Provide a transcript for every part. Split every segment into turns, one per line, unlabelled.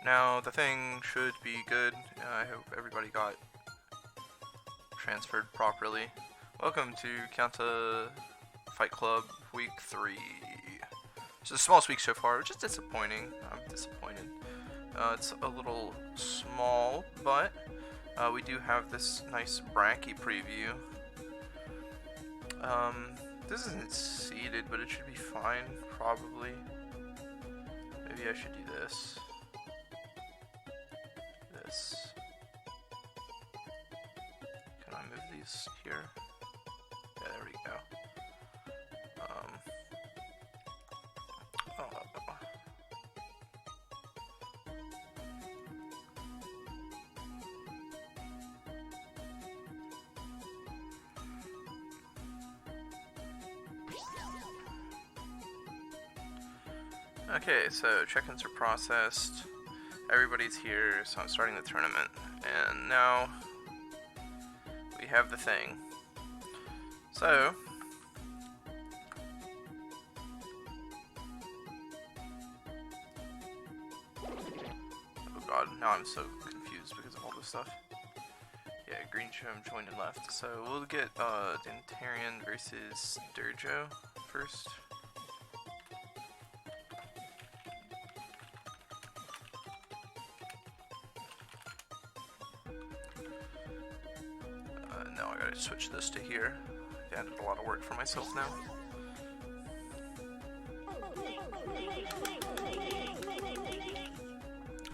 Now the thing should be good. I hope everybody got transferred properly. Welcome to Kyanta Fight Club Week 3. It's the smallest week so far, which is disappointing. I'm disappointed. It's a little small, but we do have this nice Bracky preview. This isn't seeded, but it should be fine, probably. Maybe I should do this. Can I move these here? Yeah, there we go. Okay, so check-ins are processed. Everybody's here, so I'm starting the tournament. And now we have the thing. So oh god, now I'm so confused because of all this stuff. Yeah, Green Chum joined and left. So we'll get Dantarian versus Durjo first. Now I gotta switch this to here. I've added a lot of work for myself now.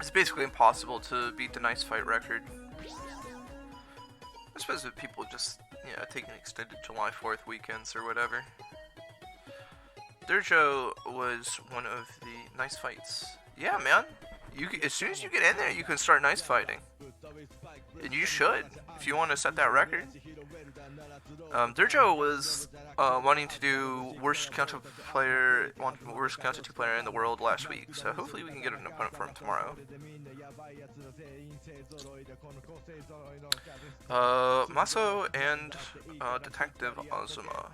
It's basically impossible to beat the nice fight record. I suppose that people just, take an extended July 4th weekends or whatever. Durjo was one of the nice fights. Yeah, man. As soon as you get in there, you can start nice fighting. And you should, if you want to set that record. Durjo was wanting to do worst Kyanta 2 player in the world last week, so hopefully we can get an opponent for him tomorrow. Maso and Detective Azuma.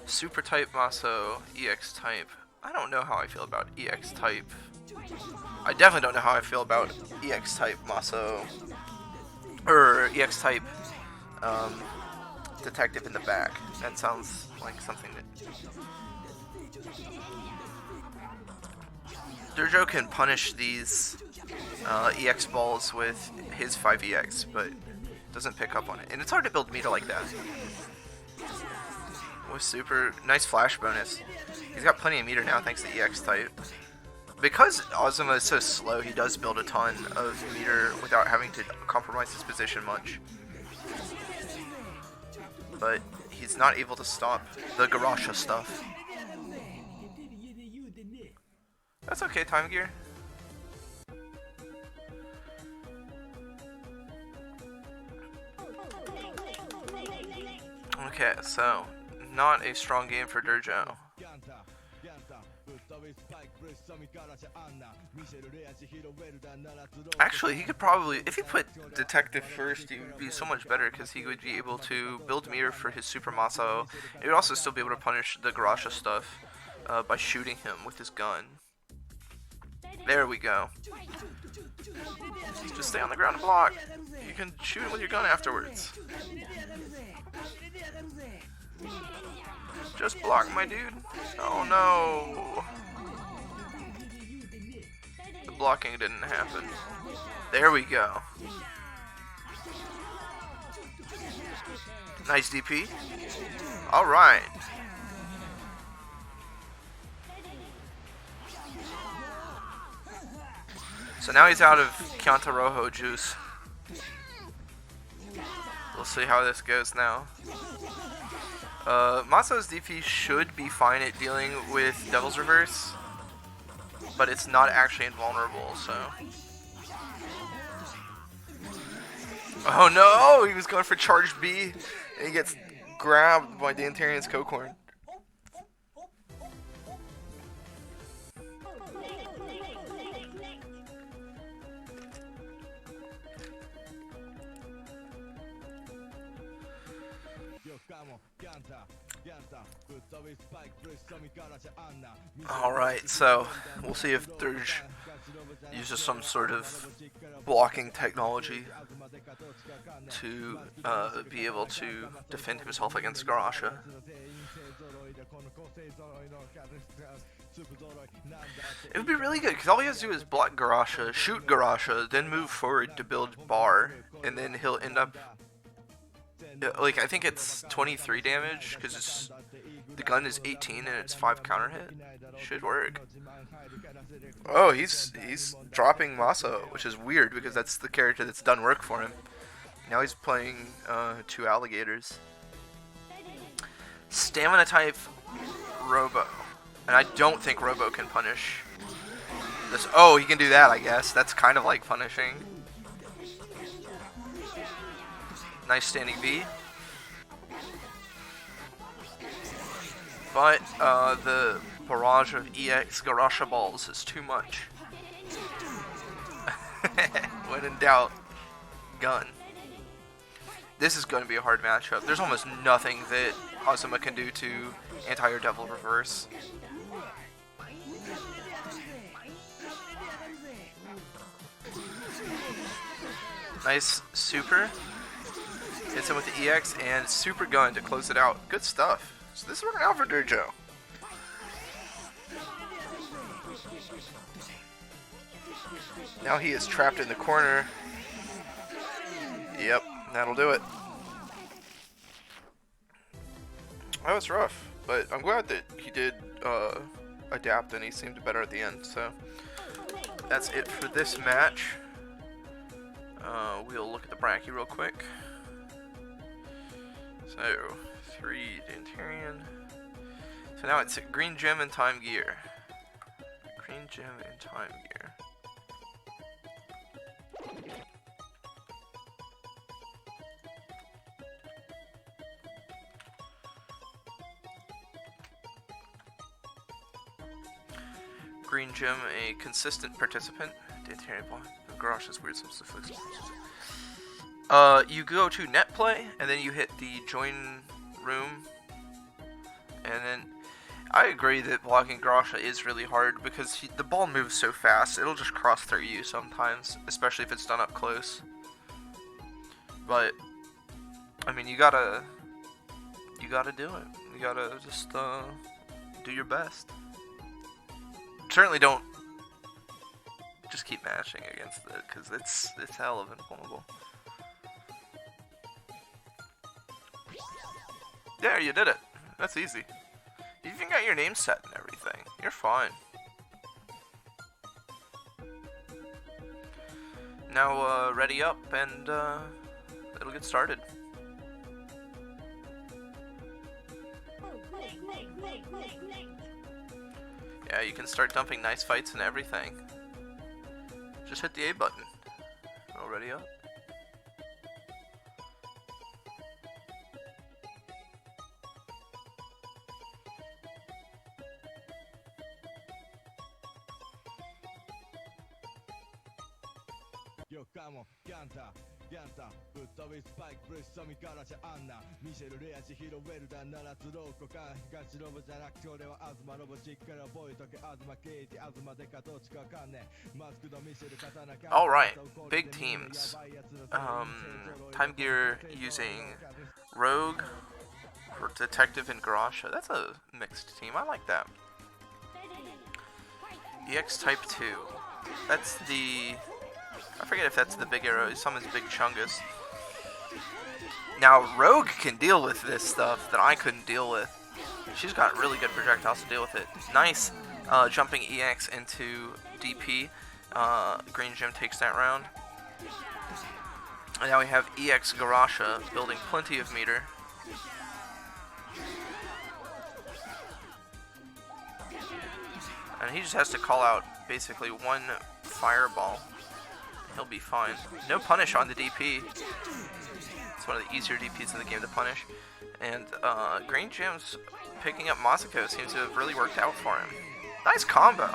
Super type Maso, EX type. I don't know how I feel about EX type. I definitely don't know how I feel about EX type Maso. Or EX type Detective in the back. That sounds like something that Durjo can punish these EX balls with his 5EX, but doesn't pick up on it. And it's hard to build meter like that. With super nice flash bonus. He's got plenty of meter now thanks to EX type. Because Azuma is so slow, he does build a ton of meter without having to compromise his position much. But he's not able to stop the Garasha stuff. That's okay, Time Gear. Okay, so not a strong game for Durjo. Actually, he could probably, if he put Detective first, he would be so much better because he would be able to build meter for his Super Maso. He would also still be able to punish the Garasha stuff by shooting him with his gun. There we go. Just stay on the ground and block. You can shoot him with your gun afterwards. Just block, my dude. Oh no. The blocking didn't happen. There we go. Nice DP. Alright. So now he's out of Kyanta Rojo juice. We'll see how this goes now. Maso's DP should be fine at dealing with Devil's Reverse, but it's not actually invulnerable, so. Oh no! He was going for charged B, and he gets grabbed by Dantarian's Cocorn. Alright, so we'll see if Dirge uses some sort of blocking technology to be able to defend himself against Garasha. It would be really good, because all he has to do is block Garasha, shoot Garasha, then move forward to build Bar, and then he'll end up... Like, I think it's 23 damage, because the gun is 18 and it's 5 counter hit. Should work. Oh, he's dropping Maso, which is weird, because that's the character that's done work for him. Now he's playing 2 alligators. Stamina type Robo. And I don't think Robo can punish this. Oh, he can do that, I guess. That's kind of like punishing. Nice standing V. But the barrage of EX Garasha balls is too much. When in doubt, gun. This is going to be a hard matchup. There's almost nothing that Azuma can do to anti-air devil reverse. Nice super. Hits him with the EX and super gun to close it out. Good stuff. So this is working out for Dirjo. Now he is trapped in the corner. Yep, that'll do it. That was rough, but I'm glad that he did adapt and he seemed better at the end. So that's it for this match. We'll look at the bracket real quick. So 3 Dantarian. So now it's Green Gem and Time Gear. Green Gem and Time Gear. Green Gem, a consistent participant. Dantarian block. Garasha's weird substitutes. You go to net play, and then you hit the join room, and then I agree that blocking Garasha is really hard because the ball moves so fast, it'll just cross through you sometimes, especially if it's done up close. But I mean, you gotta do it. You gotta just do your best. Certainly don't just keep mashing against it, because it's hell of invulnerable. There, you did it. That's easy. You even got your name set and everything. You're fine. Now, ready up, and it'll get started. Yeah, you can start dumping nice fights and everything. Just hit the A button. All ready up.
Yo, come on, Kyanta, put the spike, press some Garasha Anna, Michelle Rea, Hiro Welda, Naraturo, Koka, Gashiro, Jarakto, Azuma, Robochika, Boy, Azuma, Kate, Azuma, Dekatochka, Kane, Maskudo, Michelle, Katana.
Alright, big teams. Time Gear using Rogue, for Detective, and Garasha. That's a mixed team. I like that. EX Type 2. That's the... I forget if that's the big arrow. He summons Big Chungus. Now, Rogue can deal with this stuff that I couldn't deal with. She's got really good projectiles to deal with it. Nice jumping EX into DP. Green Gem takes that round. And now we have EX Garasha building plenty of meter. And he just has to call out basically one fireball. He'll be fine. No punish on the DP. It's one of the easier DPs in the game to punish. And Green Gem's picking up Masako seems to have really worked out for him. Nice combo.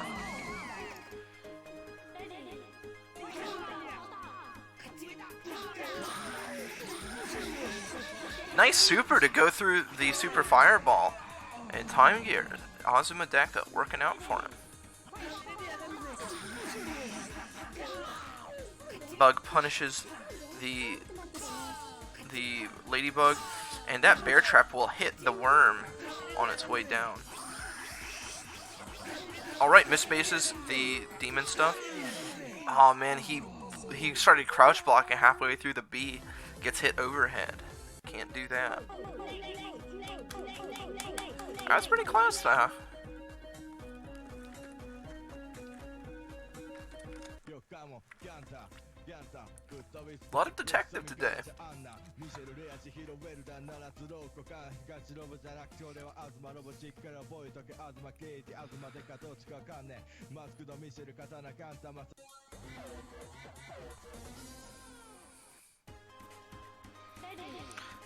Nice super to go through the super fireball. And Time Gear, Azuma Deka working out for him. Bug punishes the ladybug, and that bear trap will hit the worm on its way down. Alright, misspaces the demon stuff. Oh man, he started crouch blocking halfway through the B. Gets hit overhead. Can't do that. That's pretty close though. A lot of detective today.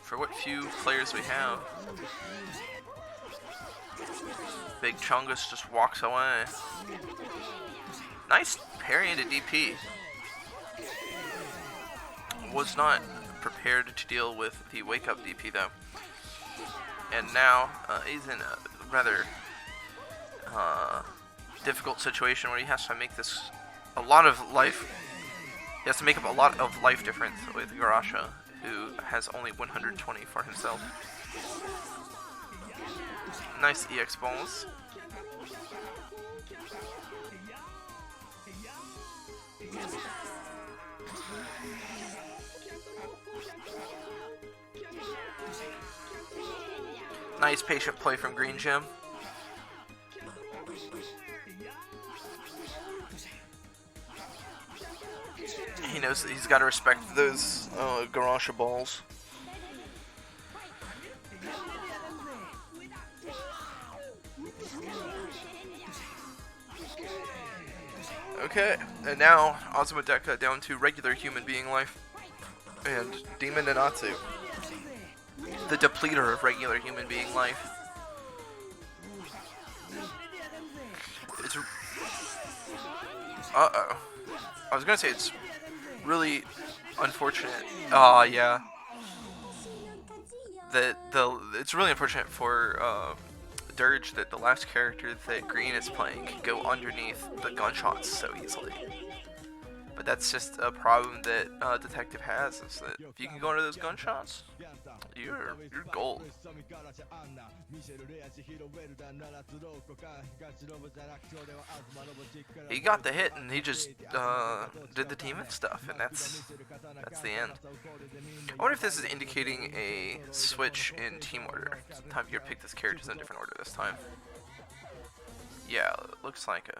For what few players we have. Big Chungus just walks away. Nice parry into DP. Was not prepared to deal with the wake up DP though. And now he's in a rather difficult situation where he has to make this a lot of life. He has to make up a lot of life difference with Garasha, who has only 120 for himself. Nice EX balls. Nice patient play from Green Gem. He knows that he's got to respect those Garasha balls. Okay, and now Azuma Deka down to regular human being life. And Demon Nanatsu, the depleter of regular human being life. It's I was gonna say it's really unfortunate. Yeah. It's really unfortunate for Dirge that the last character that Green is playing can go underneath the gunshots so easily. But that's just a problem that Detective has, is that if you can go under those gunshots, you're gold. He got the hit and he just did the demon stuff, and that's the end. I wonder if this is indicating a switch in team order. Time you pick this character in a different order this time. Yeah, it looks like it.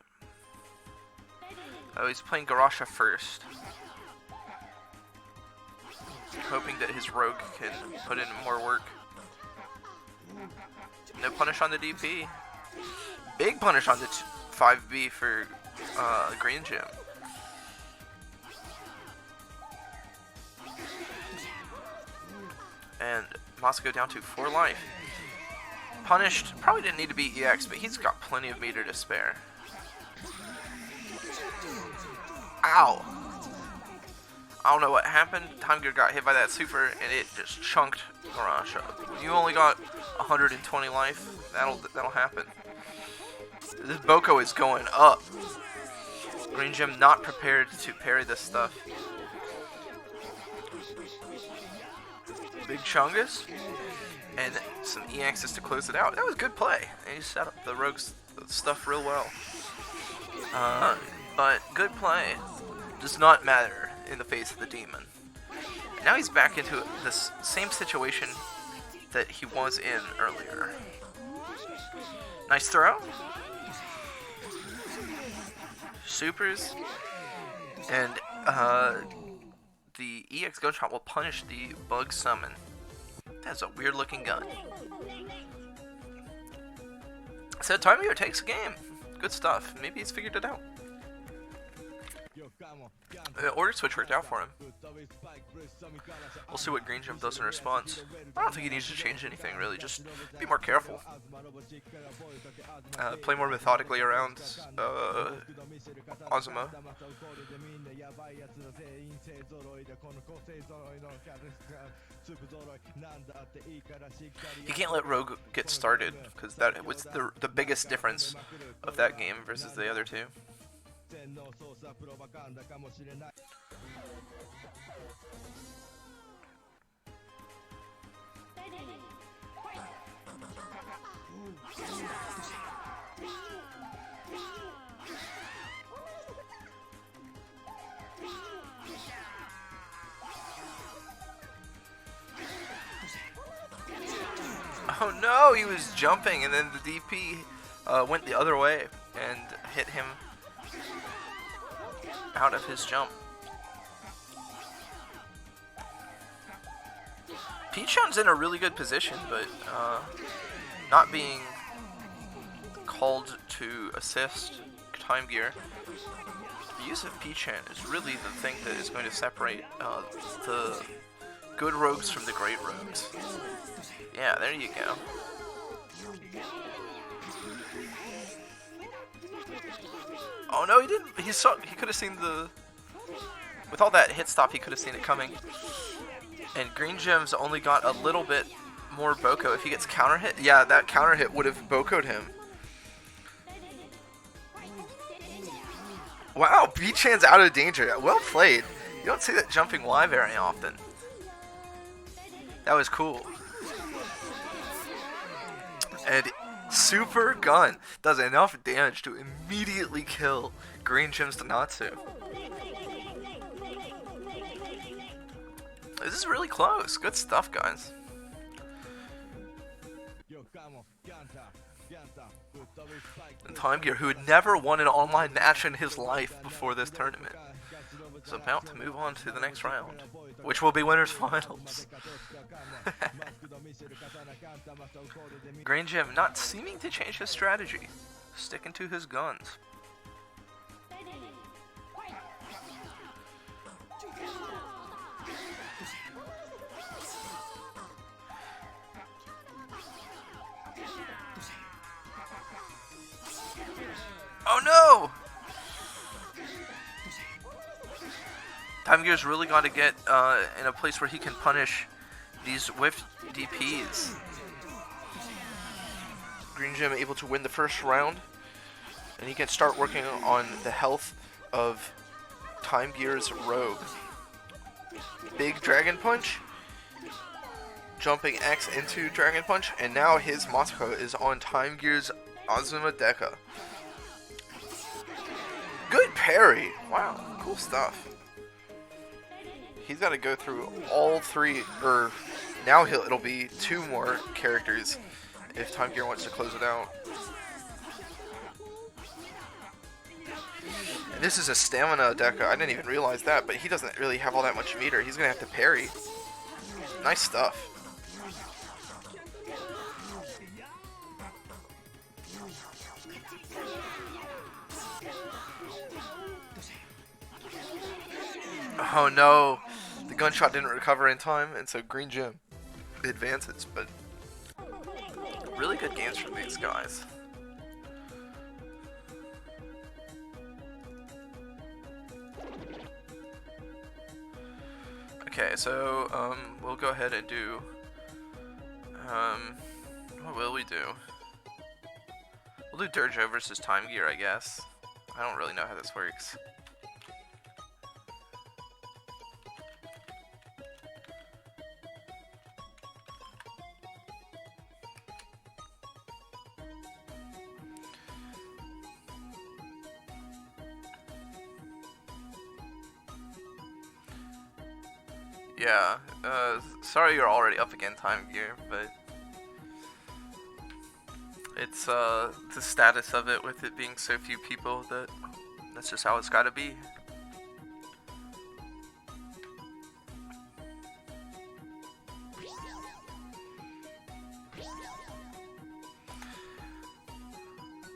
Oh, he's playing Garasha first. Hoping that his rogue can put in more work. No punish on the DP. Big punish on the 5B for Green Gem. And Moscow down to 4 life. Punished. Probably didn't need to be EX, but he's got plenty of meter to spare. Ow! I don't know what happened. Time Gear got hit by that super and it just chunked Garasha. When you only got 120 life, that'll happen. This Boko is going up. Green Gem not prepared to parry this stuff. Big Chungus and some EXs to close it out. That was good play. And he set up the rogue's stuff real well. But good play does not matter in the face of the demon. Now he's back into this same situation that he was in earlier. Nice throw. Supers. And the EX gunshot will punish the bug summon. That's a weird looking gun. So Time Gear takes a game. Good stuff. Maybe he's figured it out. The order switch worked out for him. We'll see what Green Gem does in response. I don't think he needs to change anything, really. Just be more careful. Play more methodically around Azuma. You can't let Rogue get started, because that was the biggest difference of that game versus the other two. Oh no, he was jumping and then the DP went the other way and hit him out of his jump. Pichon's in a really good position, but not being called to assist Time Gear. The use of Pichon is really the thing that is going to separate the good rogues from the great rogues. Yeah, there you go. Oh no, he didn't. He saw. He could have seen the. With all that hit stop, he could have seen it coming. And Green Gem's only got a little bit more Boko. If he gets counter hit, yeah, that counter hit would have Boko'd him. Wow, B-Chan's out of danger. Well played. You don't see that jumping Y very often. That was cool. And Super Gun does enough damage to immediately kill Green Gem's Donatsu. This is really close. Good stuff, guys. And Time Gear, who had never won an online match in his life before this tournament, is about to move on to the next round, which will be winners finals. Green Gem not seeming to change his strategy, sticking to his guns. Oh no! Time Gear's really got to get in a place where he can punish these whiff DPs. Green Gem able to win the first round, and he can start working on the health of Time Gear's Rogue. Big Dragon Punch, jumping X into Dragon Punch, and now his Masako is on Time Gear's Azuma Deka. Good parry! Wow, cool stuff. He's got to go through all three, or now it'll be two more characters if Time Gear wants to close it out. And this is a stamina Deka. I didn't even realize that, but he doesn't really have all that much meter. He's going to have to parry. Nice stuff. Oh no, the gunshot didn't recover in time, and so Green Gem advances, but really good games from these guys. Okay, so we'll go ahead and do, what will we do? We'll do Durjo versus Time Gear, I guess. I don't really know how this works. Yeah, sorry you're already up again, Time Gear, but it's the status of it with it being so few people that's just how it's gotta be.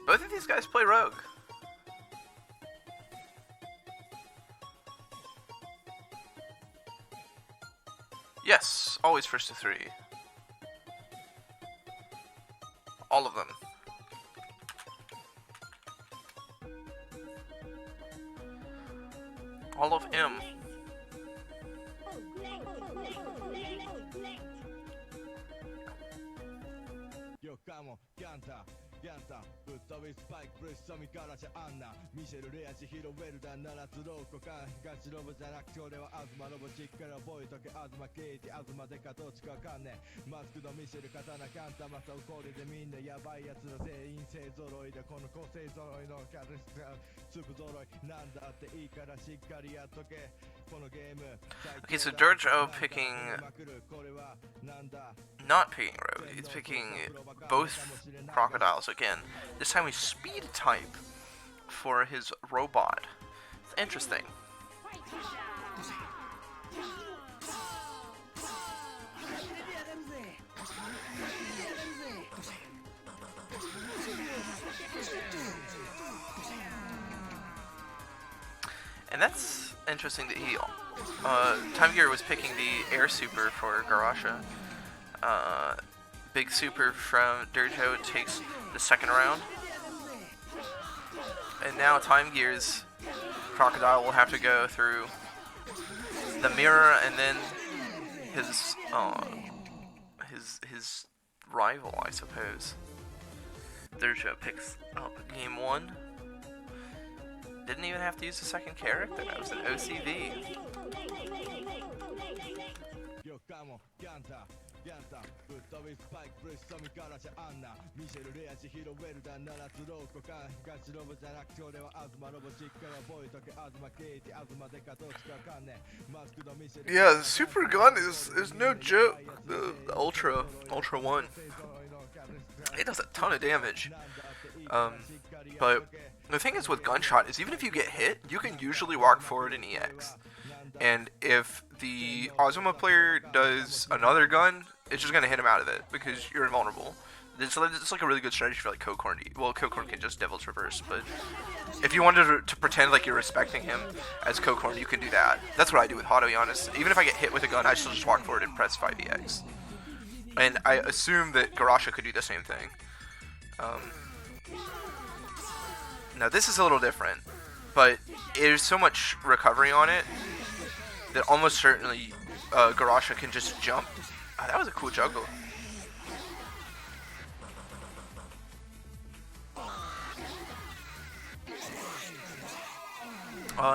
Both of these guys play Rogue. Yes, always first to 3. All of them. All of M.
Yo, come on, Kyanta, Kyanta, ぶっ飛びスパイク、ブレストミからじゃあんなミシェル、レアジヒロ、ウェルダン、七つローコ、カン、東ロボじゃなくて俺は東ロボ、しっかり覚えとけ、東ケイティ、東デカ、どっちかわかんねえマスクのミシェル、刀、カンタ、マサオ、コリでみんなヤバいやつら全員勢揃いでこの個性揃いのキャラスター粒揃いなんだっていいからしっかりやっとけこのゲーム
Okay, so Dirjo picking, not picking Rogue, he's picking both crocodiles again. This time we speed type for his robot. It's interesting. And that's interesting that he, Time Gear was picking the Air Super for Garasha. Big Super from Dirjo takes the second round. And now Time Gear's Crocodile will have to go through the mirror and then his rival, I suppose. Dirjo picks up game 1. Didn't even have to use the second character, that was an OCV.
Yo, come on, Kyanta, Kyanta, ぶっ飛びスパイク、ブレストミからじゃあんなミシェル、レアジヒロ、ウェルダン、七つローコ、カン、東ロボじゃなくて俺は東ロボ、しっかり覚えとけ、東ケイティ、東デカ、どっちかわかんねえマスクのミシェル
Yeah, the super gun is no joke. The Ultra 1. It does a ton of damage. But the thing is with Gunshot is even if you get hit, you can usually walk forward in EX. And if the Azuma player does another gun, it's just going to hit him out of it because you're invulnerable. It's like a really good strategy for like Cocorn. Well, Cocorn can just Devil's Reverse, but if you wanted to pretend like you're respecting him as Cocorn, you can do that. That's what I do with Hado, to be honest. Even if I get hit with a gun, I still just walk forward and press 5EX. And I assume that Garasha could do the same thing. Now this is a little different, but there's so much recovery on it that almost certainly Garasha can just jump. Oh, that was a cool juggle.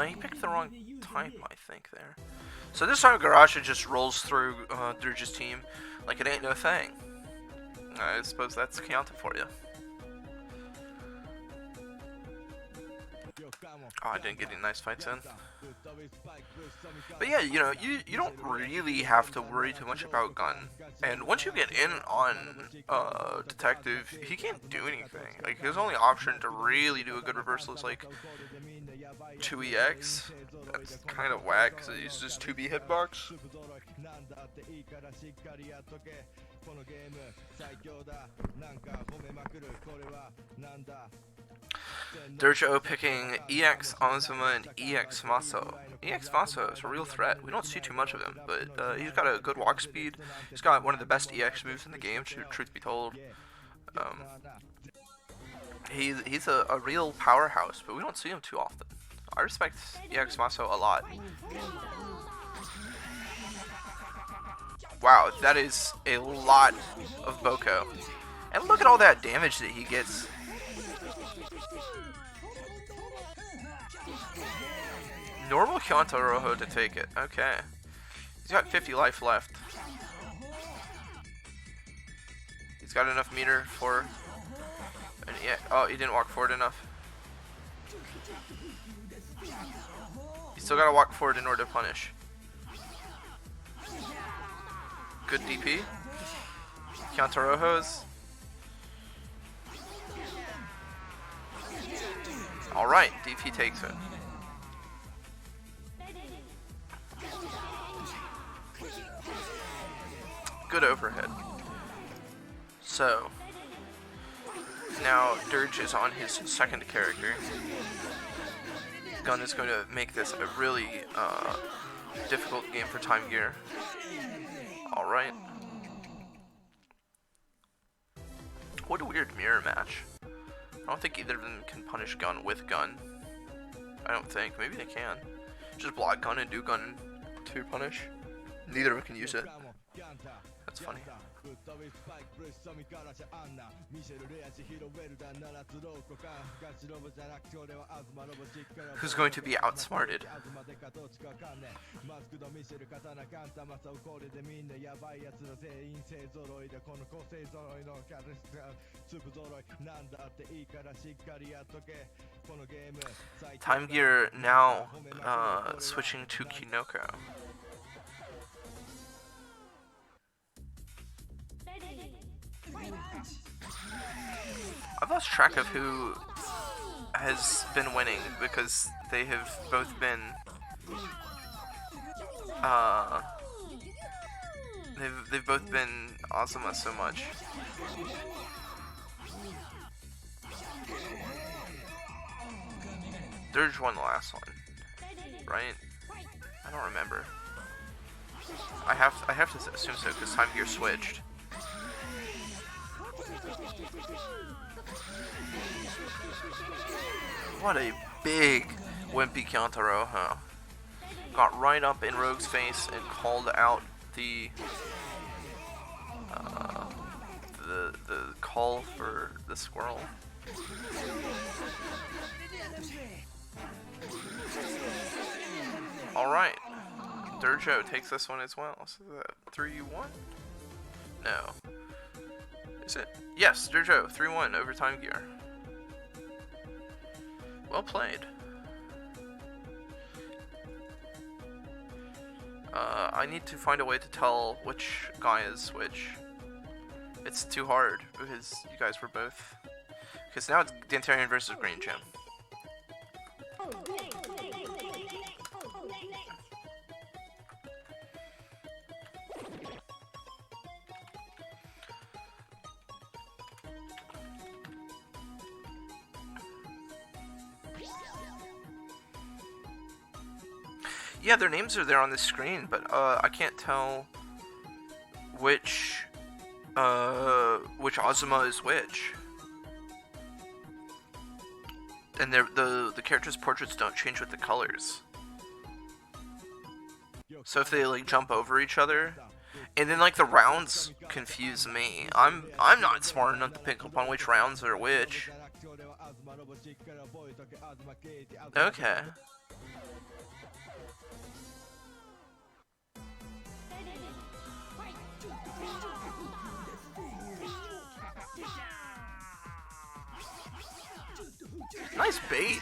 He picked the wrong type, I think, there. So this time Garasha just rolls through Dirge's team like it ain't no thing. I suppose that's Kyanta for you. Oh, I didn't get any nice fights in. But yeah, you know, you don't really have to worry too much about Gun. And once you get in on Detective, he can't do anything. Like, his only option to really do a good reversal is like 2EX. That's kind of whack because it uses 2B hitbox. Dirjo picking EX Azuma and EX Maso. EX Maso is a real threat. We don't see too much of him, but he's got a good walk speed. He's got one of the best EX moves in the game, truth be told. He's a real powerhouse, but we don't see him too often. I respect EX Maso a lot. Wow, that is a lot of Boko. And look at all that damage that he gets. Normal Kyanta Rojo to take it. Okay. He's got 50 life left. He's got enough meter for... oh, he didn't walk forward enough. He's still gotta walk forward in order to punish. Good DP. Kyanta Rojos. Alright, DP takes it. Good overhead. So, now Dirge is on his second character. Gun is going to make this a really difficult game for Time Gear. Alright. What a weird mirror match. I don't think either of them can punish gun with gun. I don't think. Maybe they can. Just block gun and do gun to punish. Neither of them can use it. That's funny. Who's going to be outsmarted? Time Gear now switching to Kinoko. I've lost track of who has been winning because they have both been they've both been Azuma so much. Dirge won the last one, right? I don't remember. I have to assume so because Time Gear switched. What a big wimpy Kyanta Rojo. Got right up in Rogue's face and called out the call for the squirrel. Alright. Durjo takes this one as well. So is that 3-1? No. Is it? Yes, Durjo, 3-1 over Time Gear. Well played. I need to find a way to tell which guy is which. It's too hard because you guys were both. Because now it's Dantarian versus Green Gem. Yeah, their names are there on the screen, but I can't tell which Azuma is which. And the characters' portraits don't change with the colors. So if they like jump over each other, and then like the rounds confuse me. I'm not smart enough to pick up on which rounds are which. Okay. Nice bait.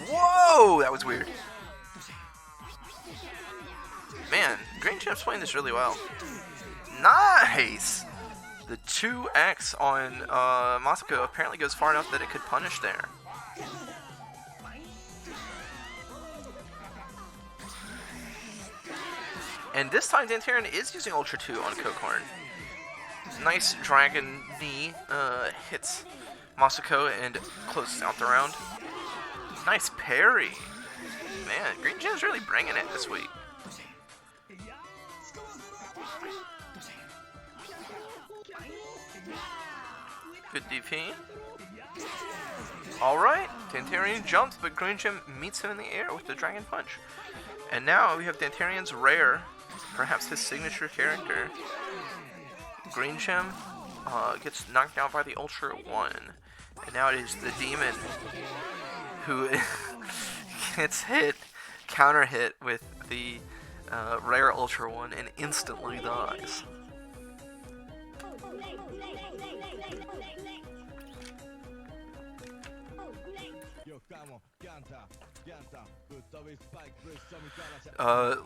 Whoa, that was weird. Man, Green Gem's playing this really well. Nice! The 2X on Masako apparently goes far enough that it could punish there. And this time Dantarian is using Ultra 2 on Cokhorn. Nice dragon knee hits Masako and closes out the round. Nice parry. Man, Green Gem's really bringing it this week. Good DP. Alright, Dantarian jumps, but Green Gem meets him in the air with the Dragon Punch. And now we have Dantarian's rare, perhaps his signature character. Green Gem gets knocked out by the Ultra 1. And now it is the Demon who gets hit, counter hit with the rare Ultra 1 and instantly dies.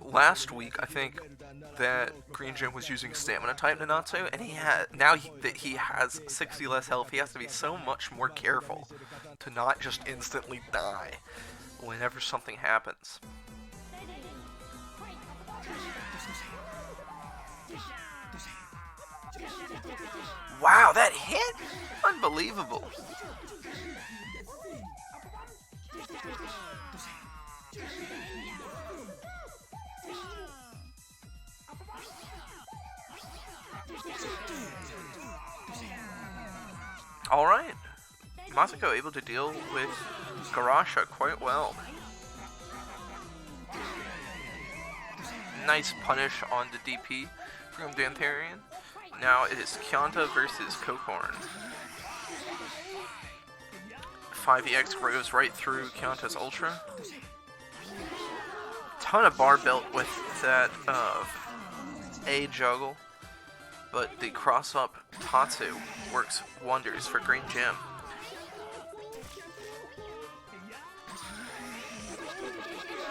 Last week, I think that Green Gem was using Stamina type Nanatsu, and he has 60 less health, he has to be so much more careful to not just instantly die whenever something happens. Wow, that hit? Unbelievable. Alright. Masako able to deal with Garasha quite well. Nice punish on the DP from Dantharian. Now it is Kyanta versus Cocorn. 5EX goes right through Kyanta's Ultra. Ton of bar belt with that A juggle, but the cross up Tatsu works wonders for Green Gem.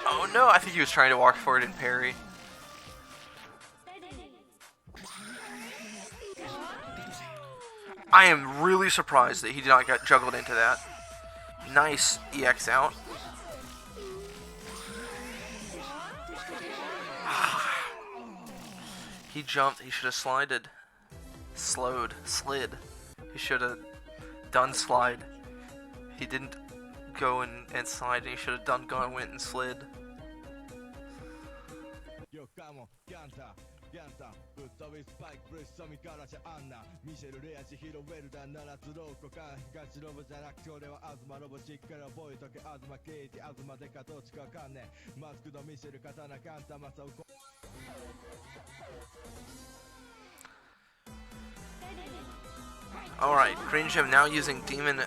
Oh no, I think he was trying to walk forward and parry. I am really surprised that he did not get juggled into that. Nice EX out. He jumped, he should have slided. Slid. He should have done slide. He didn't go and slide, and he should have done go and went and slid. Alright, Green Gem now using Demon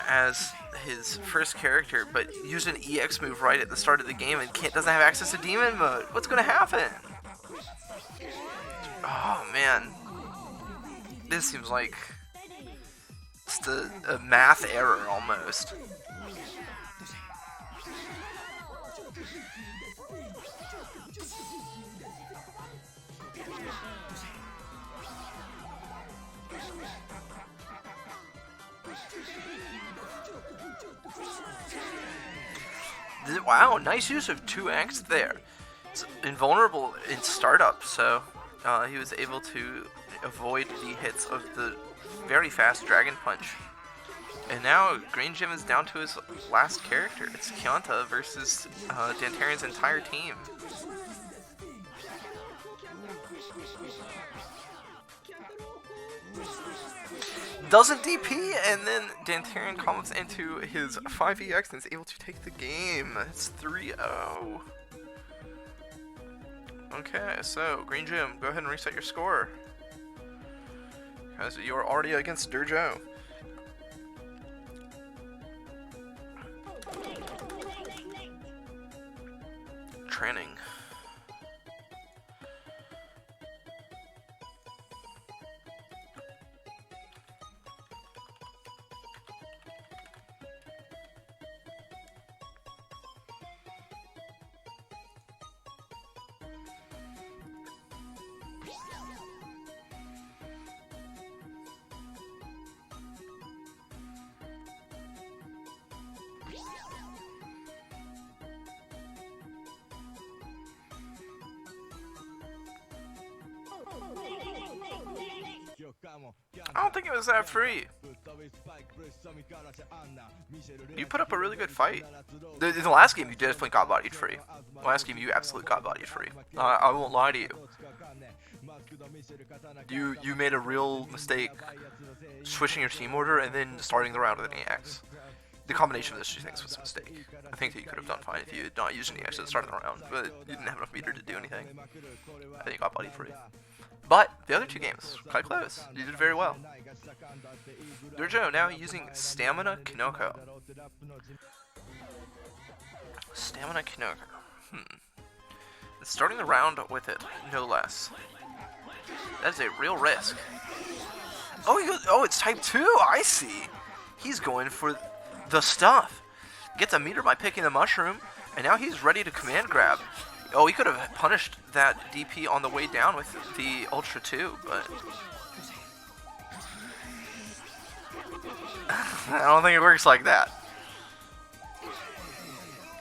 as his first character, but used an EX move right at the start of the game and doesn't have access to Demon mode. What's gonna happen? Oh man. This seems like just a math error almost. Wow, nice use of 2x there. It's invulnerable in startup, so he was able to avoid the hits of the very fast Dragon Punch. And now Green Gem is down to his last character. It's Kyanta versus Dantarian's entire team. Doesn't DP, and then Dantarian comes into his 5EX and is able to take the game. It's 3-0. Okay, so Green Gem, go ahead and reset your score, because you're already against Durjo. Training. I don't think it was that free. You put up a really good fight. In the last game, you definitely got bodied free. The last game, you absolutely got bodied free. I won't lie to you. You made a real mistake switching your team order and then starting the round with an EX. The combination of those two things was a mistake. I think that you could have done fine if you had not used an EX at the start of the round, but you didn't have enough meter to do anything. I think you got bodied free. But the other two games, quite close. You did very well. Durjo now using Stamina Kinoko. Stamina Kinoko. And starting the round with it, no less. That is a real risk. Oh, it's type 2. I see. He's going for the stuff. Gets a meter by picking the mushroom, and now he's ready to command grab. Oh, he could have punished that DP on the way down with the Ultra 2, but I don't think it works like that.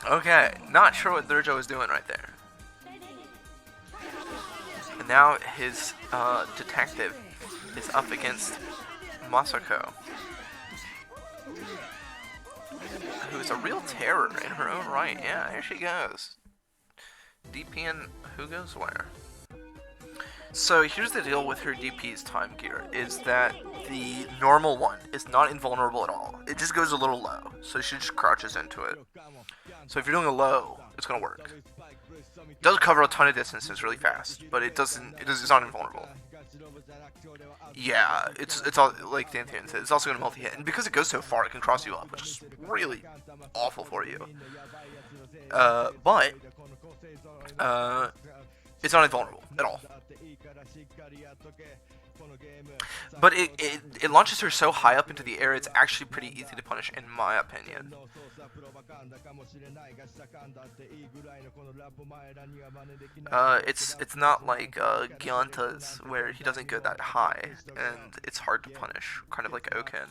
Okay, not sure what Durjo is doing right there. And now his detective is up against Masako, who's a real terror in her own right. Yeah, there she goes. DPing who goes where. So here's the deal with her DP's time gear, is that the normal one is not invulnerable at all. It just goes a little low, so she just crouches into it. So if you're doing a low, it's gonna work. It does cover a ton of distances really fast, but it's not invulnerable. Yeah, it's all like Dantheon said, it's also gonna multi-hit, and because it goes so far, it can cross you up, which is really awful for you. But it's not invulnerable at all. But it launches her so high up into the air, it's actually pretty easy to punish, in my opinion. It's not like Gyanta's, where he doesn't go that high, and it's hard to punish, kind of like Oken.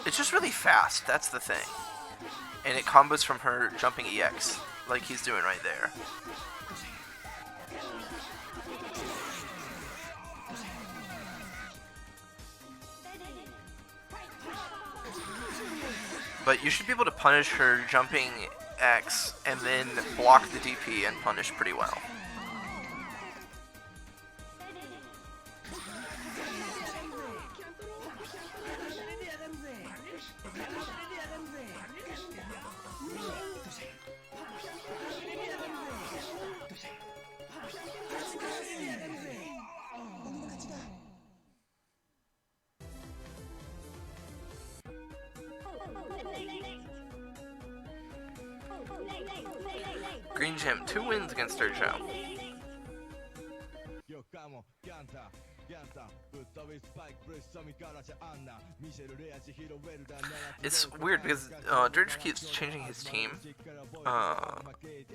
It's just really fast, that's the thing. And it combos from her jumping EX, like he's doing right there. But you should be able to punish her jumping X and then block the DP and punish pretty well. Green Gem, 2 wins against Dirt Show. It's weird because Dirge keeps changing his team,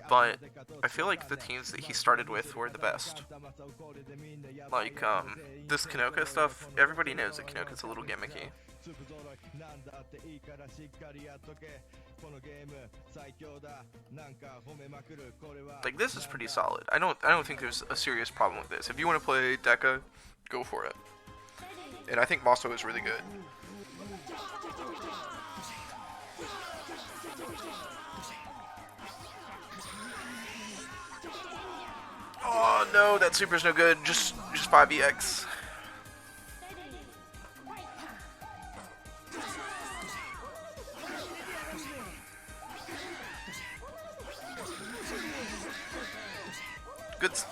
but I feel like the teams that he started with were the best. Like, this Kanoka stuff, everybody knows that Kanoka's a little gimmicky. Like, this is pretty solid. I don't think there's a serious problem with this. If you want to play Deca, go for it. And I think Maso is really good. Oh no, that super's no good. Just 5EX.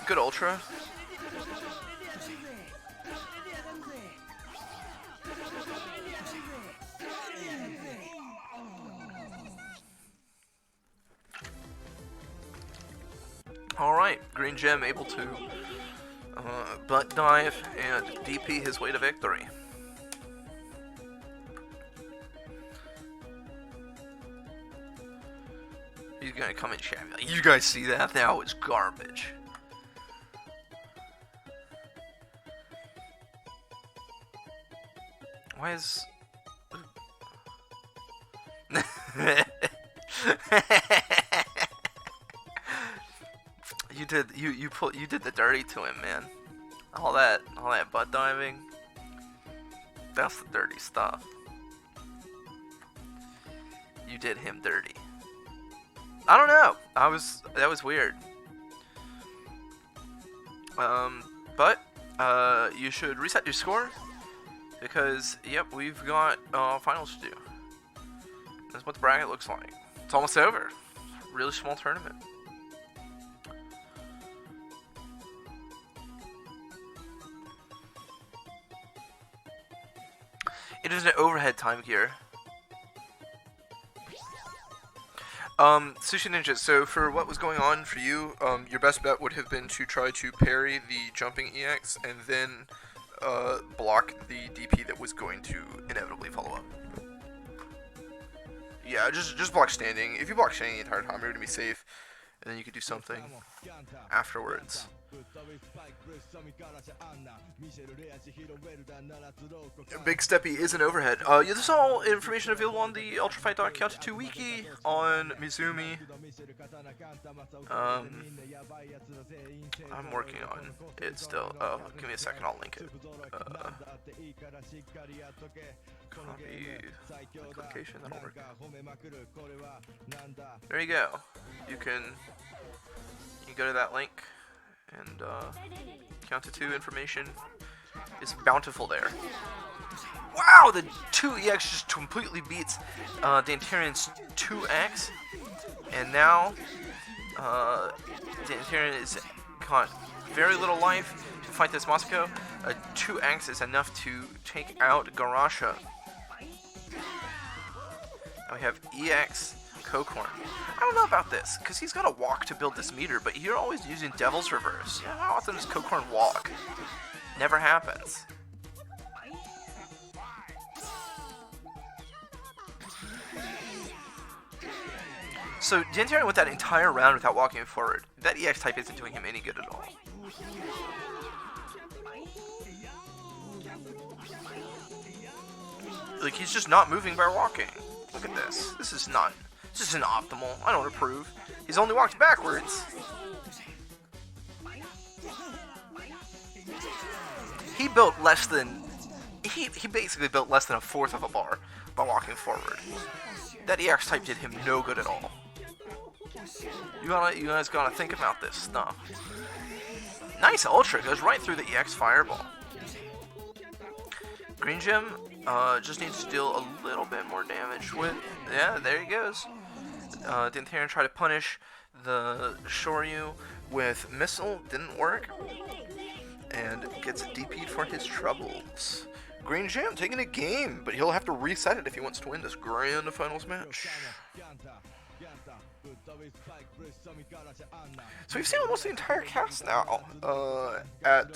Good ultra. Alright, Green Gem able to butt dive and DP his way to victory. He's gonna come in chat and be like, you guys see that? That was garbage. Why is... you did the dirty to him, man. All that butt diving. That's the dirty stuff. You did him dirty. I don't know. That was weird. But you should reset your score because yep, we've got finals to do. That's what the bracket looks like. It's almost over. Really small tournament. It is an overhead time gear. Sushi Ninja, so for what was going on for you, your best bet would have been to try to parry the jumping EX and then block the DP that was going to inevitably follow up. Yeah, just block standing. If you block standing the entire time, you're going to be safe. and then you could do something afterwards. Big Steppy is an overhead. This is all information available on the ultrafight.kyanta 2 wiki on Mizumi. I'm working on it still. Oh, give me a second, I'll link it. Copy location, that'll work. There you go. You can go to that link, and Kyanta 2 information is bountiful there. Wow, the 2EX just completely beats Dantarian's 2X, and now Dantarian is got very little life to fight this Masako. A 2X is enough to take out Garasha. Now we have EX Cocorn. I don't know about this, because he's got to walk to build this meter, but you're always using Devil's Reverse. How often does Cocorn walk? Never happens. So Dantarian went that entire round without walking forward. That EX type isn't doing him any good at all. Like, he's just not moving by walking. Look at this. This isn't optimal. I don't approve. He's only walked backwards. He built less than... He basically built less than a fourth of a bar by walking forward. That EX type did him no good at all. You guys gotta think about this stuff. Nice Ultra, goes right through the EX Fireball. Green Gem just needs to deal a little bit more damage with... Yeah, there he goes. Dantarian tried to punish the Shoryu with Missile, didn't work. And gets DP'd for his troubles. Green Gem taking a game, but he'll have to reset it if he wants to win this grand finals match. So we've seen almost the entire cast now at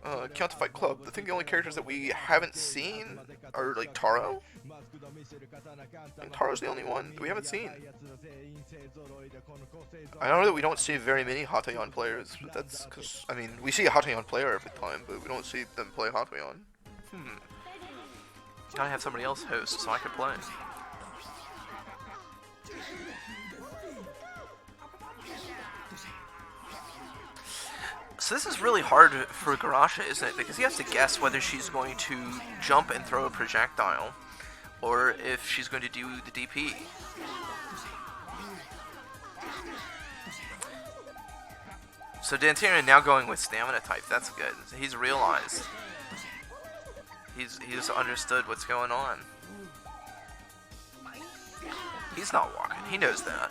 Kyanta Fight Club. I think the only characters that we haven't seen are like Taro. I think Taro's the only one that we haven't seen. I know that we don't see very many Hatayan players, but that's because, I mean, we see a Hatayan player every time, but we don't see them play Hatayan. Gotta have somebody else host so I can play. So this is really hard for Garasha, isn't it? Because he has to guess whether she's going to jump and throw a projectile, or if she's going to do the DP. So Dantarian now going with stamina type. That's good. He's realized. He's understood what's going on. He's not walking. He knows that.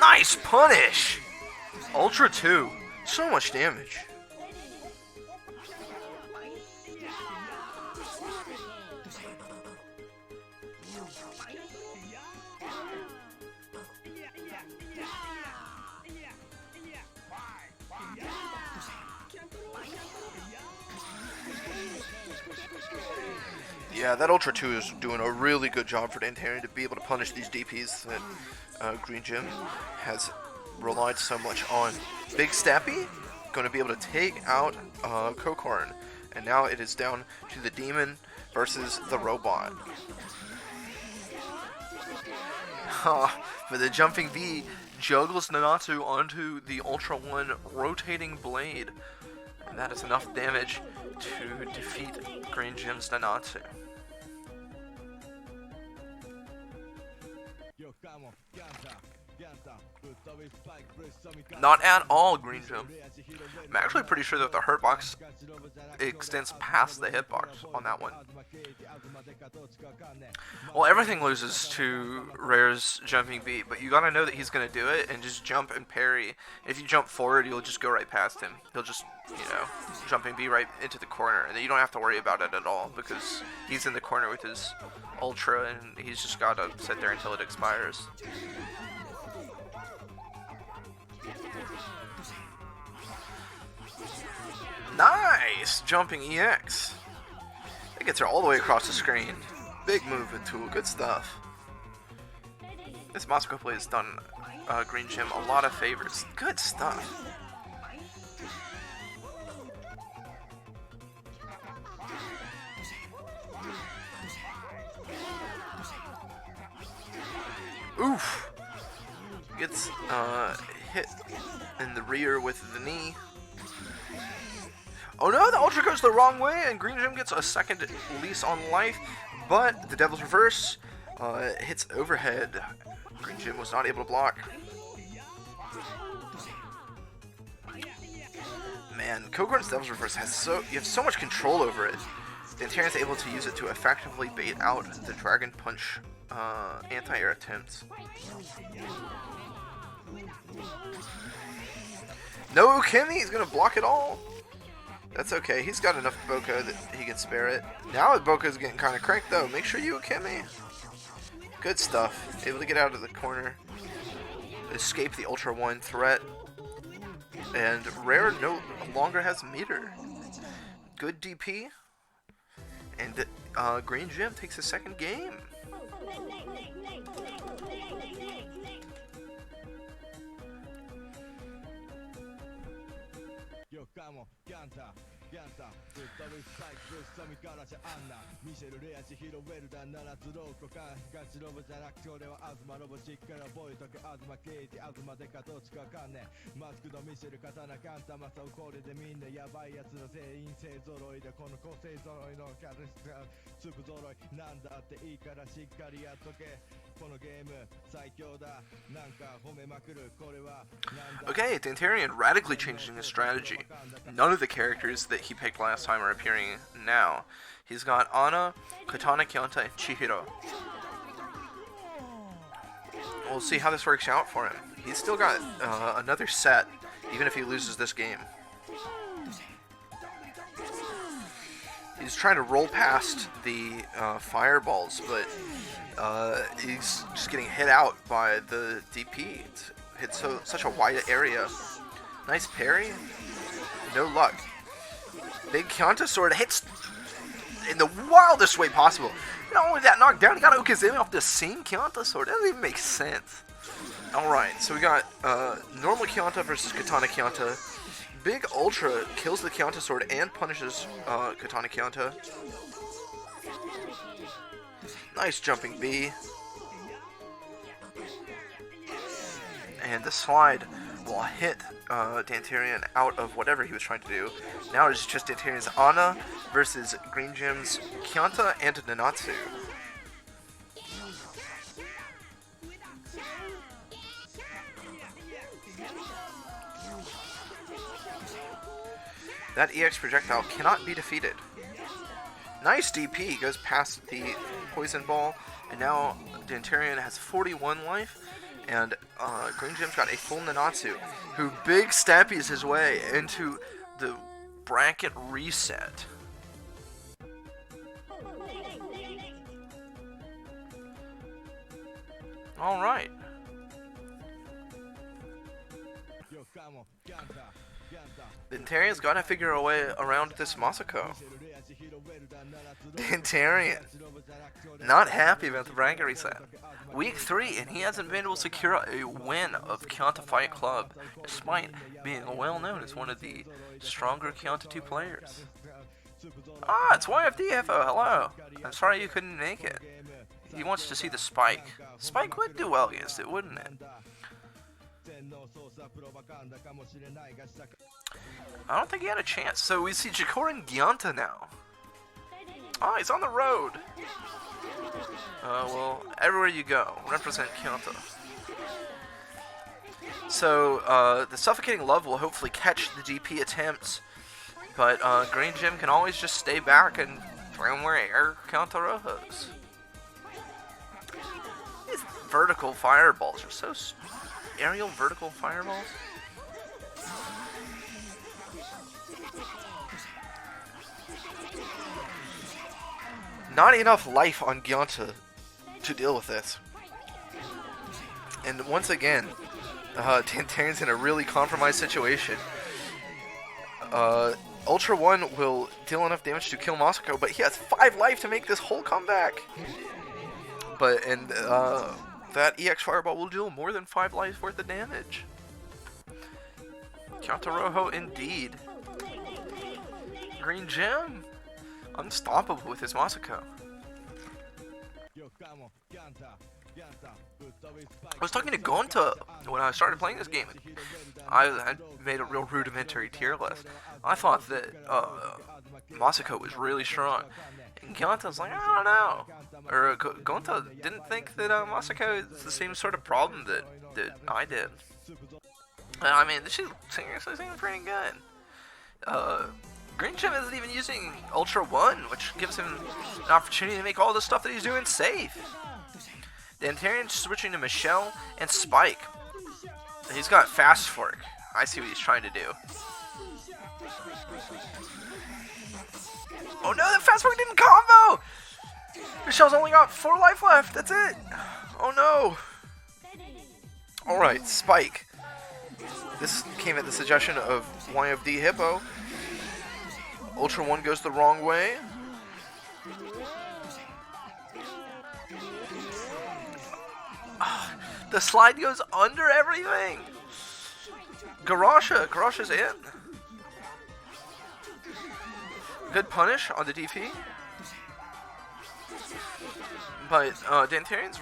Nice punish! Ultra 2. So much damage. Yeah, that Ultra 2 is doing a really good job for Dantarian to be able to punish these DPs that Green Gem has relied so much on. Big Steppy going to be able to take out Cocorn, and now it is down to the Demon versus the Robot. For the jumping V, juggles Nanatsu onto the Ultra 1 rotating blade, and that is enough damage to defeat Green Gem's Nanatsu. Not at all, Green Gem. I'm actually pretty sure that the hurt box extends past the hitbox on that one. Well, everything loses to Rare's jumping B, but you gotta know that he's gonna do it and just jump and parry. If you jump forward, you'll just go right past him. He'll just, jumping B right into the corner, and then you don't have to worry about it at all because he's in the corner with his Ultra, and he's just gotta sit there until it expires. Nice! Jumping EX. It gets her all the way across the screen. Big movement tool. Good stuff. This Moscow play has done Green Gym a lot of favors. Good stuff. Oof! Gets hit in the rear with the knee. Oh no, the Ultra goes the wrong way, and Green Gym gets a second lease on life, but the Devil's Reverse hits overhead. Green Gym was not able to block. Man, Kogorn's Devil's Reverse has you have so much control over it. Dantarian's able to use it to effectively bait out the Dragon Punch anti-air attempts. No Ukemi, he's gonna block it all. That's okay, he's got enough Boko that he can spare it. Now Boko's getting kind of cranked though. Make sure you Ukemi. Good stuff. Able to get out of the corner. Escape the Ultra 1 threat. And Rare no longer has meter. Good DP. And Green Gym takes a second game.
Kyanta, Kyanta, ぶっ飛びスパイクぶっ飛びからじゃあんなミシェルレア千尋ウェルダン七つローコカン東ロボじゃなくて俺は東ロボしっから覚えとけ東ケイティ東デカどっちかわかんねえマスクのミシェル刀カンタマサをこれでみんなヤバいやつら全員勢揃いでこの個性揃いのキャラスター粒揃いなんだっていいからしっかりやっとけ
Okay, Dantarian radically changing his strategy. None of the characters that he picked last time are appearing now. He's got Ana, Katana Kyanta, and Chihiro. We'll see how this works out for him. He's still got another set, even if he loses this game. He's trying to roll past the fireballs, but he's just getting hit out by the DP. It's hit such a wide area. Nice parry. No luck. Big Kyanta sword hits in the wildest way possible. Not only that knockdown, he got Okazumi off the same Kyanta sword. That doesn't even make sense. Alright, so we got normal Kyanta versus Katana Kyanta. Big Ultra kills the Kyanta sword and punishes Katana Kyanta. Nice jumping B. And the slide will hit Dantarian out of whatever he was trying to do. Now it's just Dantarian's Ana versus Green Gym's Kyanta and Nanatsu. That EX projectile cannot be defeated. Nice DP, goes past the poison ball, and now Dantarian has 41 life, and Green Gym's got a full Nanatsu, who big stampies his way into the bracket reset. Alright. Dantarian's got to figure a way around this Masako. Dantarian, not happy about the bracket reset. Week 3, and he hasn't been able to secure a win of Kyanta Fight Club, despite being well known as one of the stronger Kyanta 2 players. Ah, it's YFDFO, hello. I'm sorry you couldn't make it. He wants to see the Spike. Spike would do well against it, wouldn't it? I don't think he had a chance. So we see Jakoran Kyanta now. Oh, he's on the road. Well, everywhere you go, represent Kyanta. So the Suffocating Love will hopefully catch the DP attempts, but Green Gym can always just stay back and throw more air Kyanta Rojos. These vertical fireballs are so aerial vertical fireballs. Not enough life on Kyanta to deal with this. And once again, Dantarian's in a really compromised situation. Ultra 1 will deal enough damage to kill Masako, but he has 5 life to make this whole comeback. But, and that EX Fireball will deal more than 5 lives worth of damage. Kyanta Rojo indeed. Green Gem, unstoppable with his Masako. I was talking to Gonta when I started playing this game. I had made a real rudimentary tier list. I thought that Masako was really strong. And Gonta's like, I don't know. Or Gonta didn't think that Masako is the same sort of problem that I did. I mean, she seriously seemed pretty good. Green Gem isn't even using Ultra 1, which gives him an opportunity to make all the stuff that he's doing safe. Dantarian switching to Michelle and Spike. He's got Fast Fork. I see what he's trying to do. Oh no, that Fast Fork didn't combo! Michelle's only got 4 life left, that's it! Oh no! Alright, Spike. This came at the suggestion of YFD Hippo. Ultra 1 goes the wrong way. The slide goes under everything. Garasha's in. Good punish on the DP. But Dantarian's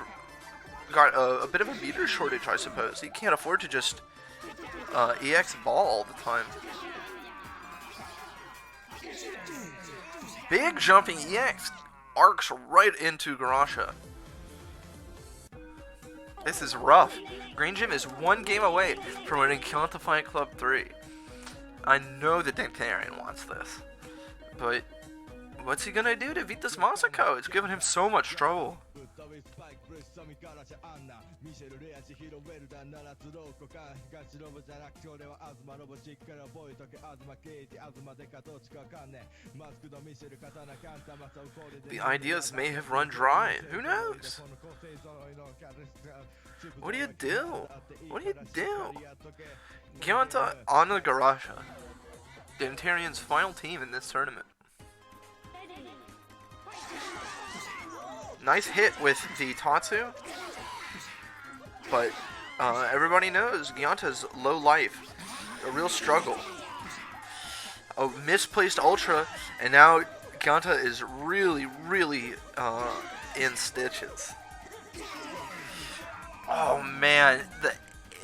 got a bit of a meter shortage, I suppose. He can't afford to just EX ball all the time. Big jumping EX arcs right into Garasha. This is rough. Green Gem is 1 game away from winning Kyanta Fight Club 3. I know that Dantarian wants this. But what's he gonna do to beat this Masako? It's giving him so much trouble. The ideas may have run dry. Who knows? What do you do? What do you do? Kyanta on the Garasha. Dantarian's final team in this tournament. Nice hit with the Tatsu, but everybody knows Gyanta's low life, a real struggle. A misplaced Ultra, and now Kyanta is really in stitches. Oh man, the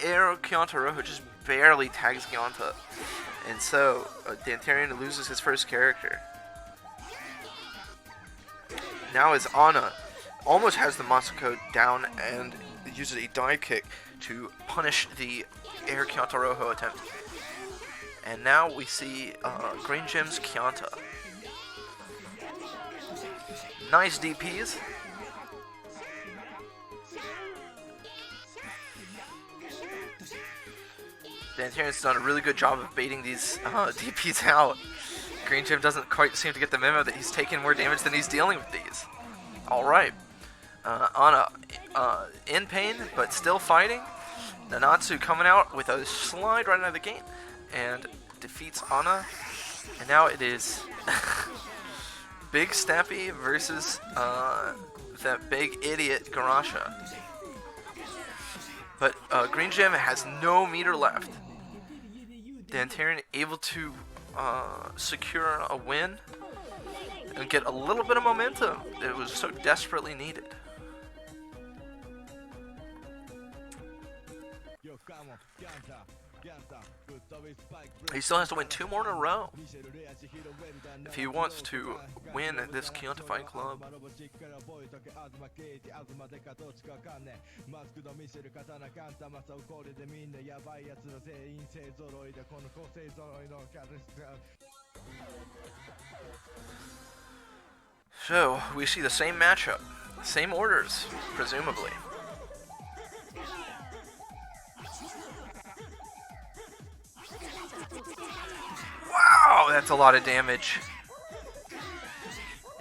air Kyanta Rojo just barely tags Kyanta, and so Dantarian loses his first character. Now is Anna. Almost has the Masako down and uses a dive kick to punish the air Kyanta Rojo attempt. And now we see Green Gem's Kyanta. Nice DPs. Dantarian's done a really good job of baiting these DPs out. Green Gem doesn't quite seem to get the memo that he's taking more damage than he's dealing with these. Alright. Anna in pain, but still fighting. Nanatsu coming out with a slide right out of the gate and defeats Anna. And now it is Big Snappy versus that big idiot Garasha. But Green Gem has no meter left. Dantarian able to secure a win and get a little bit of momentum that was so desperately needed. He still has to win 2 more in a row if he wants to win this Kyanta Fight Club. So, we see the same matchup, same orders, presumably. Wow, that's a lot of damage.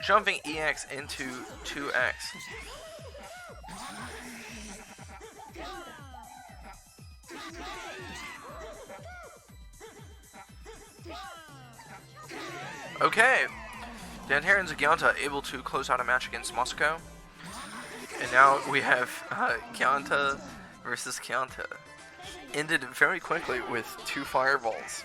Jumping EX into 2X. Okay. Dantarian Kyanta able to close out a match against Masako. And now we have Kyanta versus Kyanta. Ended very quickly with 2 fireballs.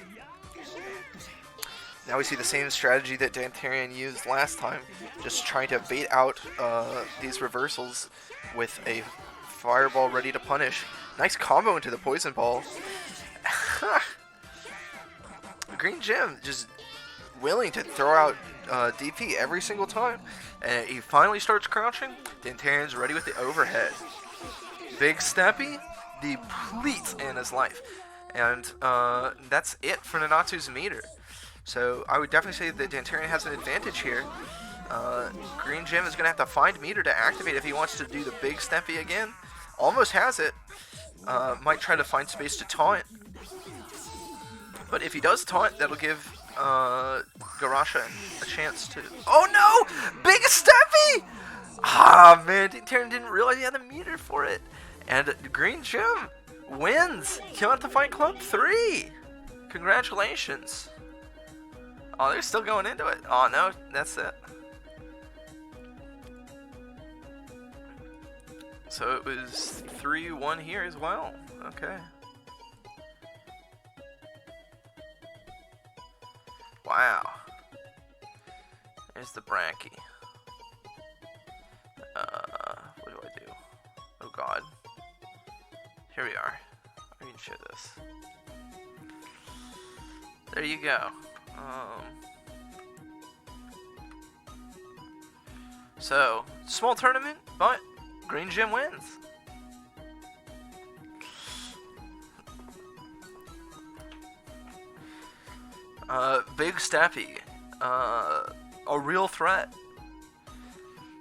Now we see the same strategy that Dantarian used last time, just trying to bait out these reversals with a fireball ready to punish. Nice combo into the poison ball. Green Gem just willing to throw out DP every single time. And he finally starts crouching. Dantarian's ready with the overhead. Big Steppy depletes Anna's life. And that's it for Nanatsu's meter. So I would definitely say that Dantarian has an advantage here. Green Gem is going to have to find meter to activate if he wants to do the Big Steppy again. Almost has it. Might try to find space to taunt. But if he does taunt, that'll give Garasha a chance to... Oh no! Big Steppy! Ah, man, Dantarian didn't realize he had the meter for it. And Green Gem wins Kyanta Fight Club 3. Congratulations. Oh, they're still going into it. Oh, no, that's it. So it was 3-1 here as well. Okay. Wow. There's the Bracky. What do I do? Oh god. Here we are. I can show this. There you go. So, small tournament, but Green Gem wins. Big Steppy. A real threat.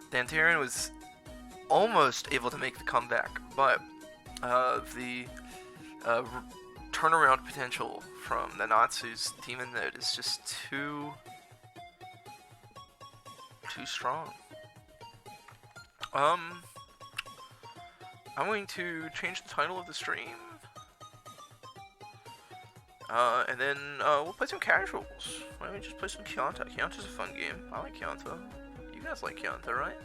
Dantarian was almost able to make the comeback, but the turnaround potential from the Natsu's Demon Mode is just too strong. I'm going to change the title of the stream. And then we'll play some casuals. Why don't we just play some Kyanta? Kyanta's a fun game. I like Kyanta. You guys like Kyanta, right?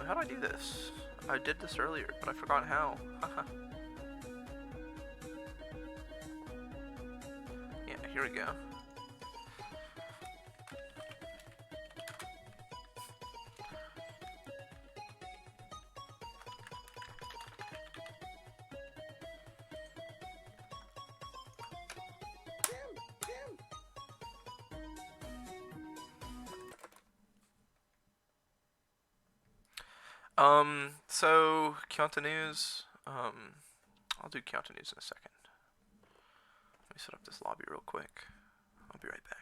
How do I do this? I did this earlier, but I forgot how. Yeah, here we go. So Kyanta news. I'll do Kyanta news in a second. Let me set up this lobby real quick. I'll be right back.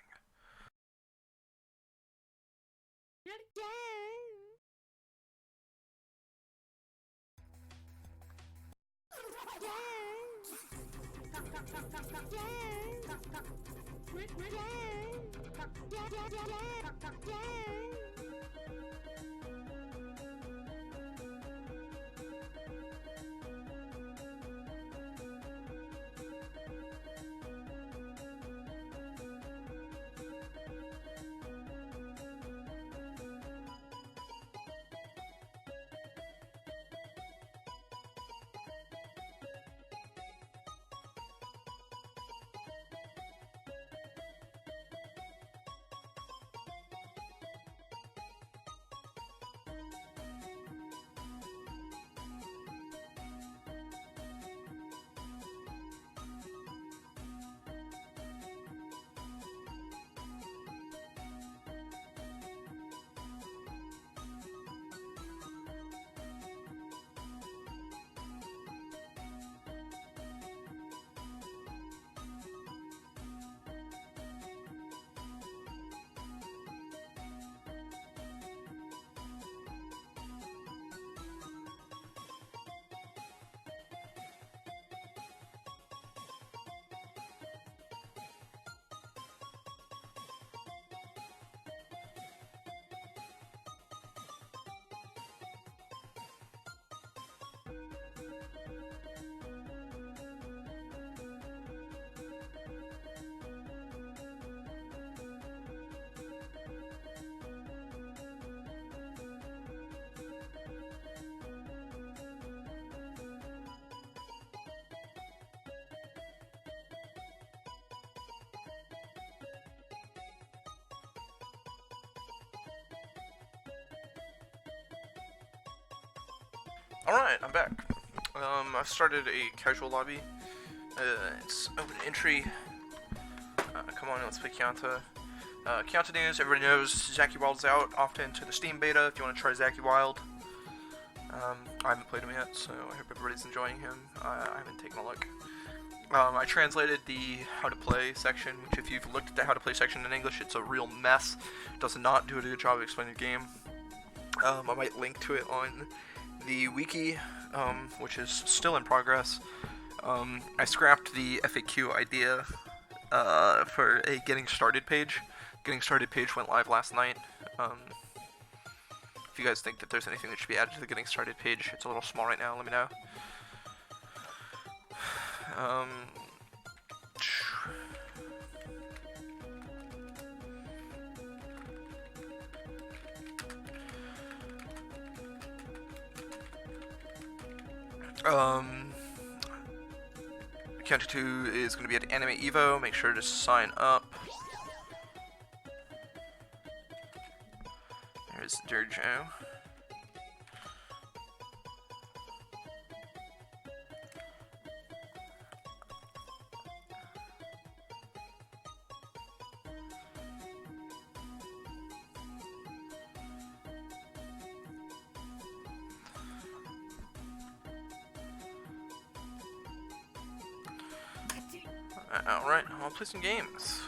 Alright, I'm back. I've started a casual lobby. It's open entry. Come on, let's play Kyanta. Kyanta news, everybody knows Zachy Wild's out, off into the Steam beta if you want to try Zachy Wild. I haven't played him yet, so I hope everybody's enjoying him. I haven't taken a look. I translated the how to play section, which if you've looked at the how to play section in English, it's a real mess. It does not do a good job of explaining the game. I might link to it on the wiki, which is still in progress. I scrapped the FAQ idea for a getting started page. Getting started page went live last night. If you guys think that there's anything that should be added to the getting started page, it's a little small right now, let me know. Kyanta 2 is going to be at Anime Evo. Make sure to sign up. There's Joe. Alright, I'll play some games.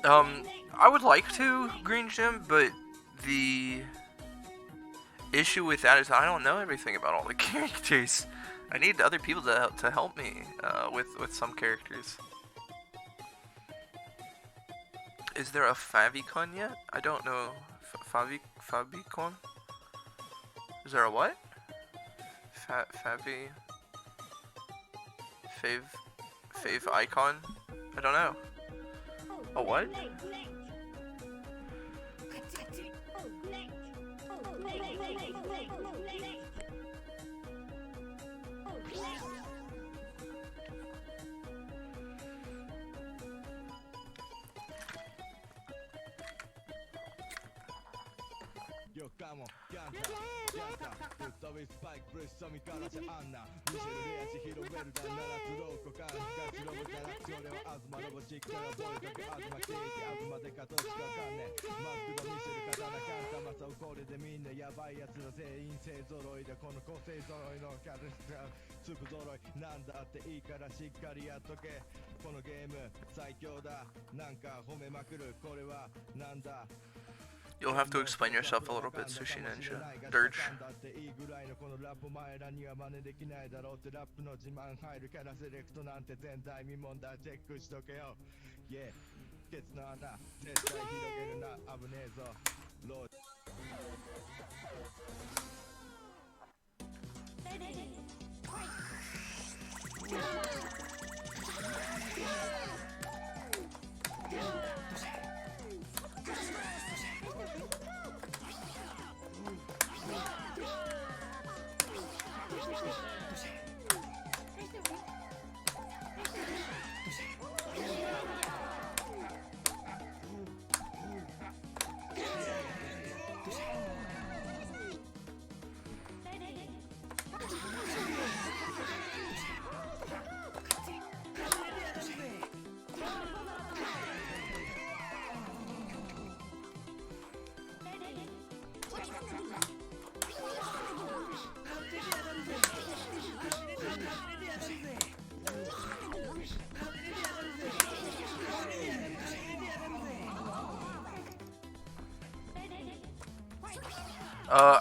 I would like to Green Gym, but the issue with that is I don't know everything about all the characters. I need other people to help me with some characters. Is there a Favicon yet? I don't know. Favicon? Is there a what? Fave icon? I don't know. A what?
Yo, come on, Kyanta, Kyanta, with Spike, Bruce, Sammy, Karacha, Anna, Michelle, Reyes, Hiro, Welda, Nara, Turoko, Gachi, Robo, Galaxione, Azuma, Robo, Chica, Boy, Azuma, Kate, Azuma, Deka, Toshika, Kane, Mark, Michelle, Katana, Kanta, Masa, Ukore, de Mine, Yabai, Yatsu, Sein, Sei, Zoroi, de Kono, Kosei, Zoroi, no, Karistra, Tsuku, Zoroi, Nanda, Te, Ikara, Shikari, Atoke, Kono game, Saikyo da, Nanka, Home, Makuru, Korewa, Nanda.
You'll have to explain yourself a little bit, Sushi Ninja. Dirge.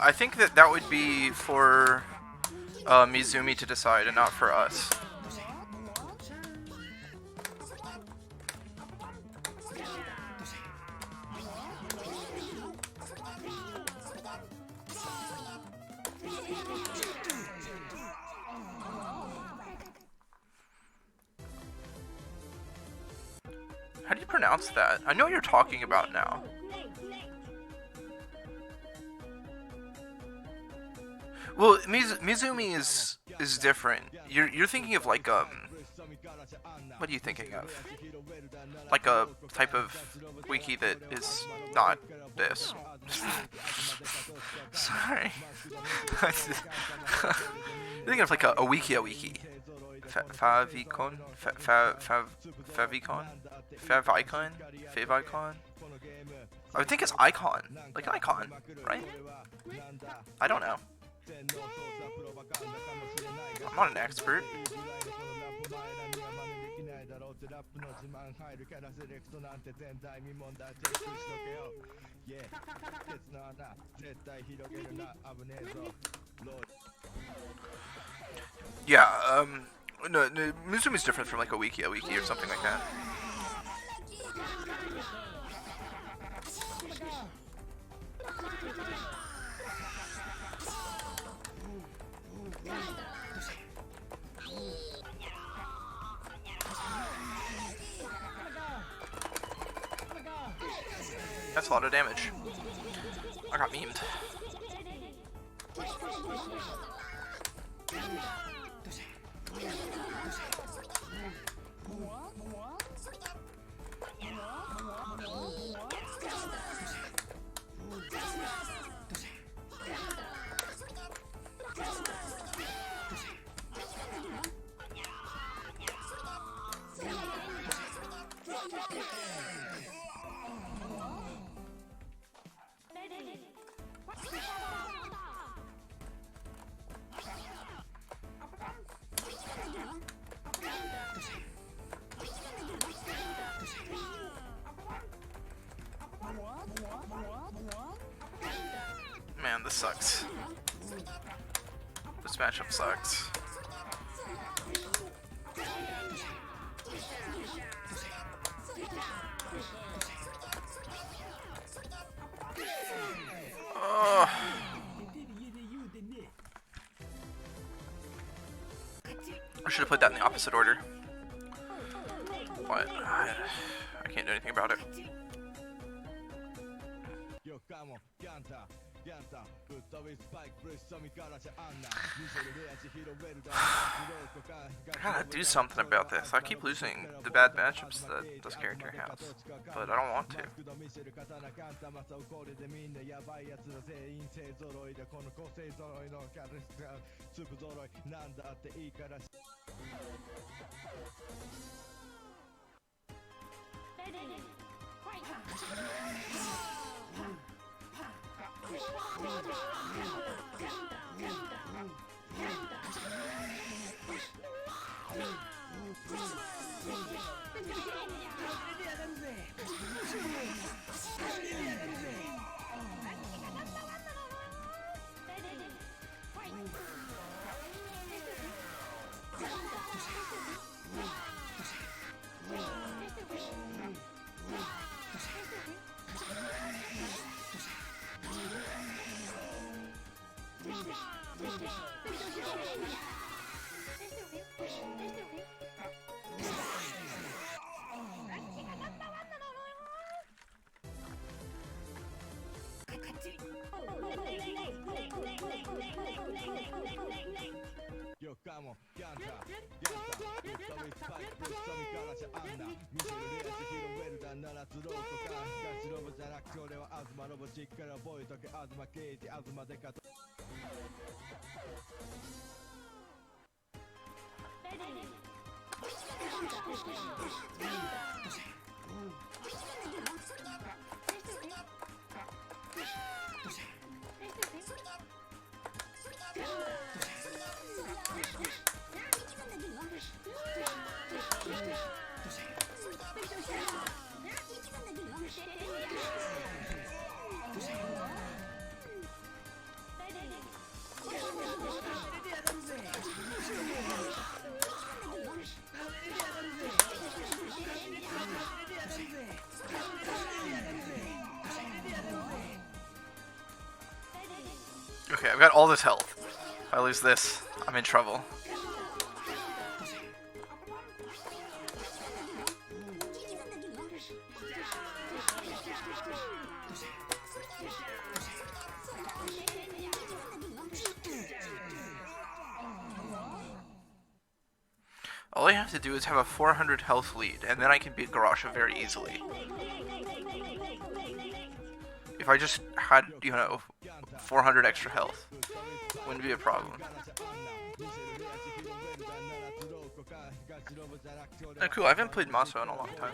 I think that would be for Mizumi to decide and not for us. How do you pronounce that? I know what you're talking about now. Well, Mizumi is different. You're thinking of like What are you thinking of? Like a type of wiki that is not this. Sorry. You're thinking of like a wiki. Favicon? Favicon? Favicon? I would think it's icon. Like an icon, right? I don't know. I'm not an expert. Yeah, no, Musume is different from like a wiki or something like that. That's a lot of damage. I got memed. Man, this sucks. This matchup sucks. I should have put that in the opposite order. But I can't do anything about it. Gotta do something about this. I keep losing the bad matchups that this character has, but I don't want to. Okay, I've got all this health. If I lose this, I'm in trouble. All I have to do is have a 400 health lead, and then I can beat Garasha very easily. If I just had, 400 extra health, wouldn't be a problem. Oh, cool, I haven't played Maso in a long time.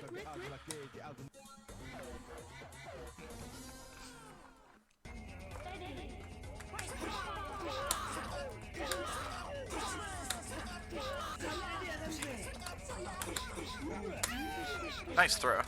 Nice throw.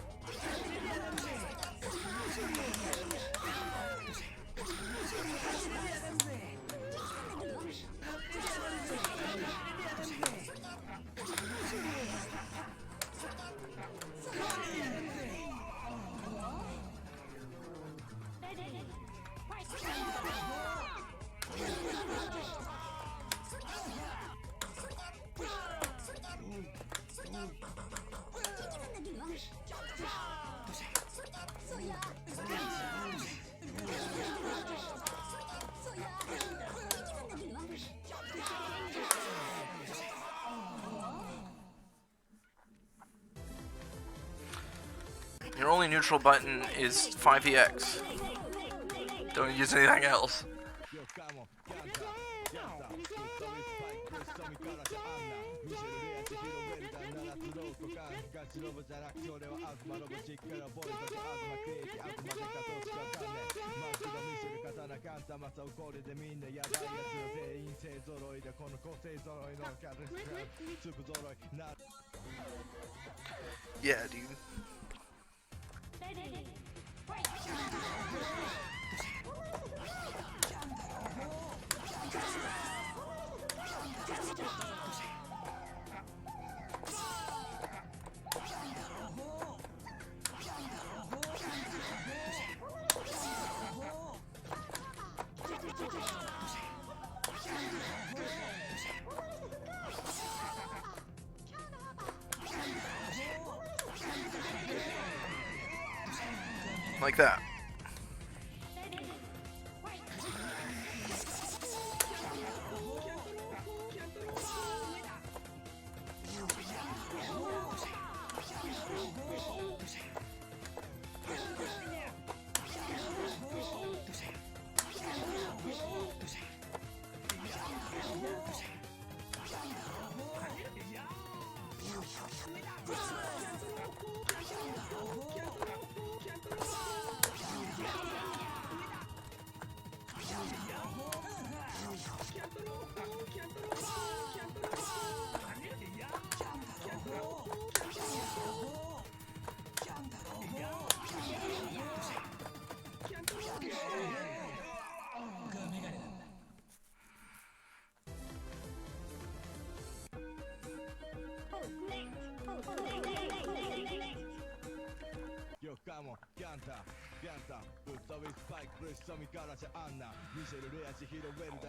Your only neutral button is 5EX. Don't use anything else. Yeah, dude. Like that.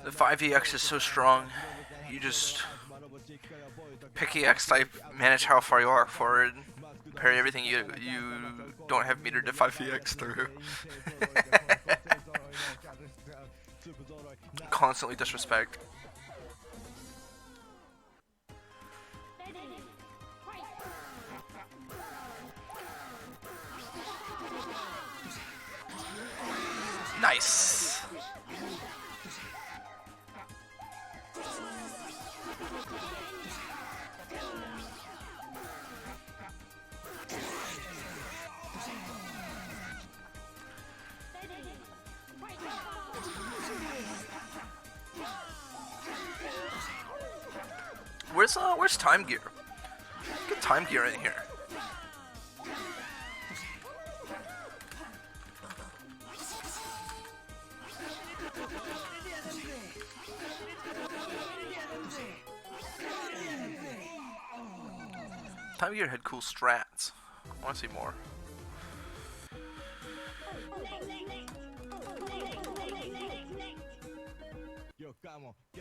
The 5EX is so strong, you just pick EX type, manage how far you are forward, parry everything you don't have metered to 5EX through. Constantly disrespect. Nice. Where's Time Gear? Get Time Gear in here. Time Gear had cool strats. I want to see more.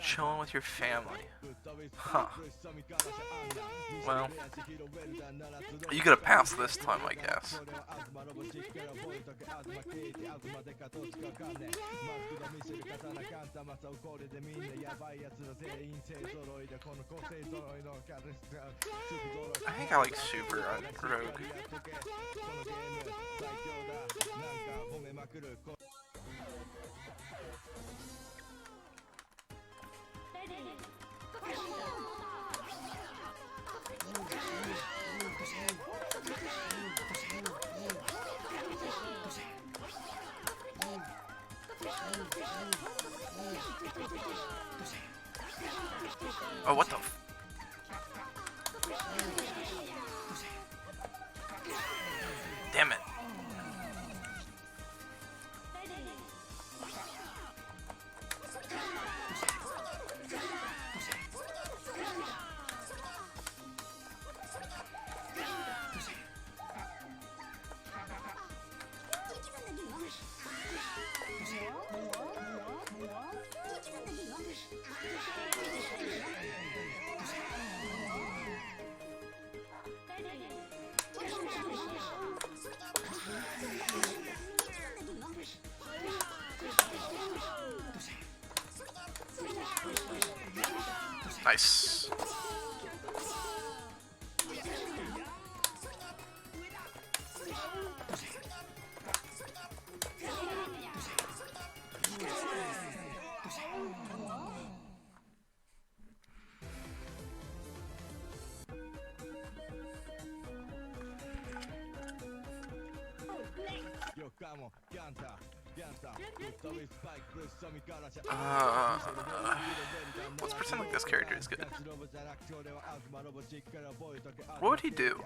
Chilling with your family. Huh. Well, you get a pass this time, I guess. I think I like Super on Rogue. Oh, what the f- Damn it. Nice. Let's pretend like this character is good. What would he do?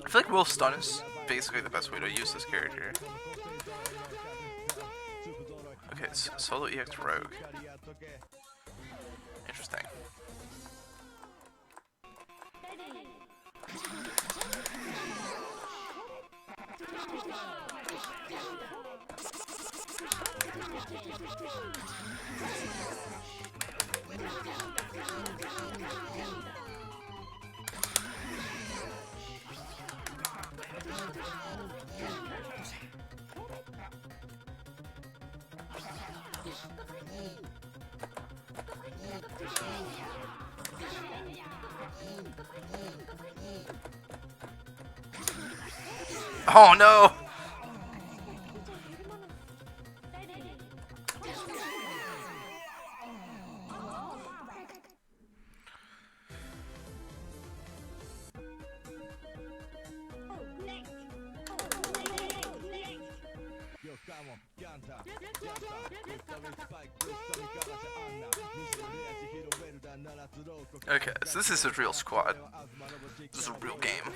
I feel like Will Stun is basically the best way to use this character. Okay, it's Solo EX Rogue. Interesting. Oh no! Okay, so this is a real squad. This is a real game.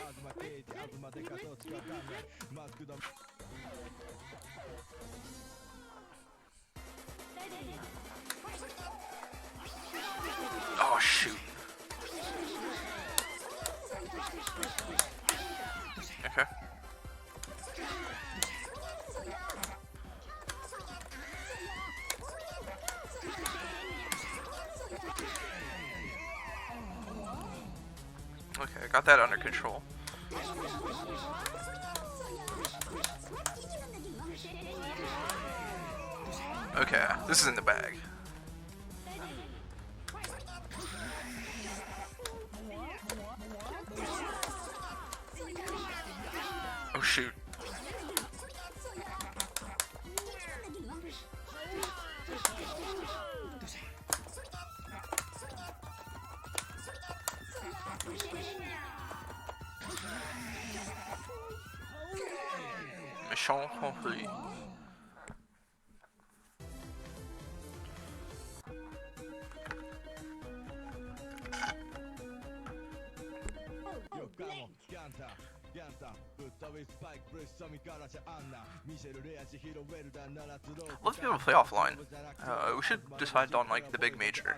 Oh shoot. Okay. Okay, I got that under control. Okay, this is in the bag. Oh shoot. Mission complete. Let's be able to play offline. We should decide on like the big major.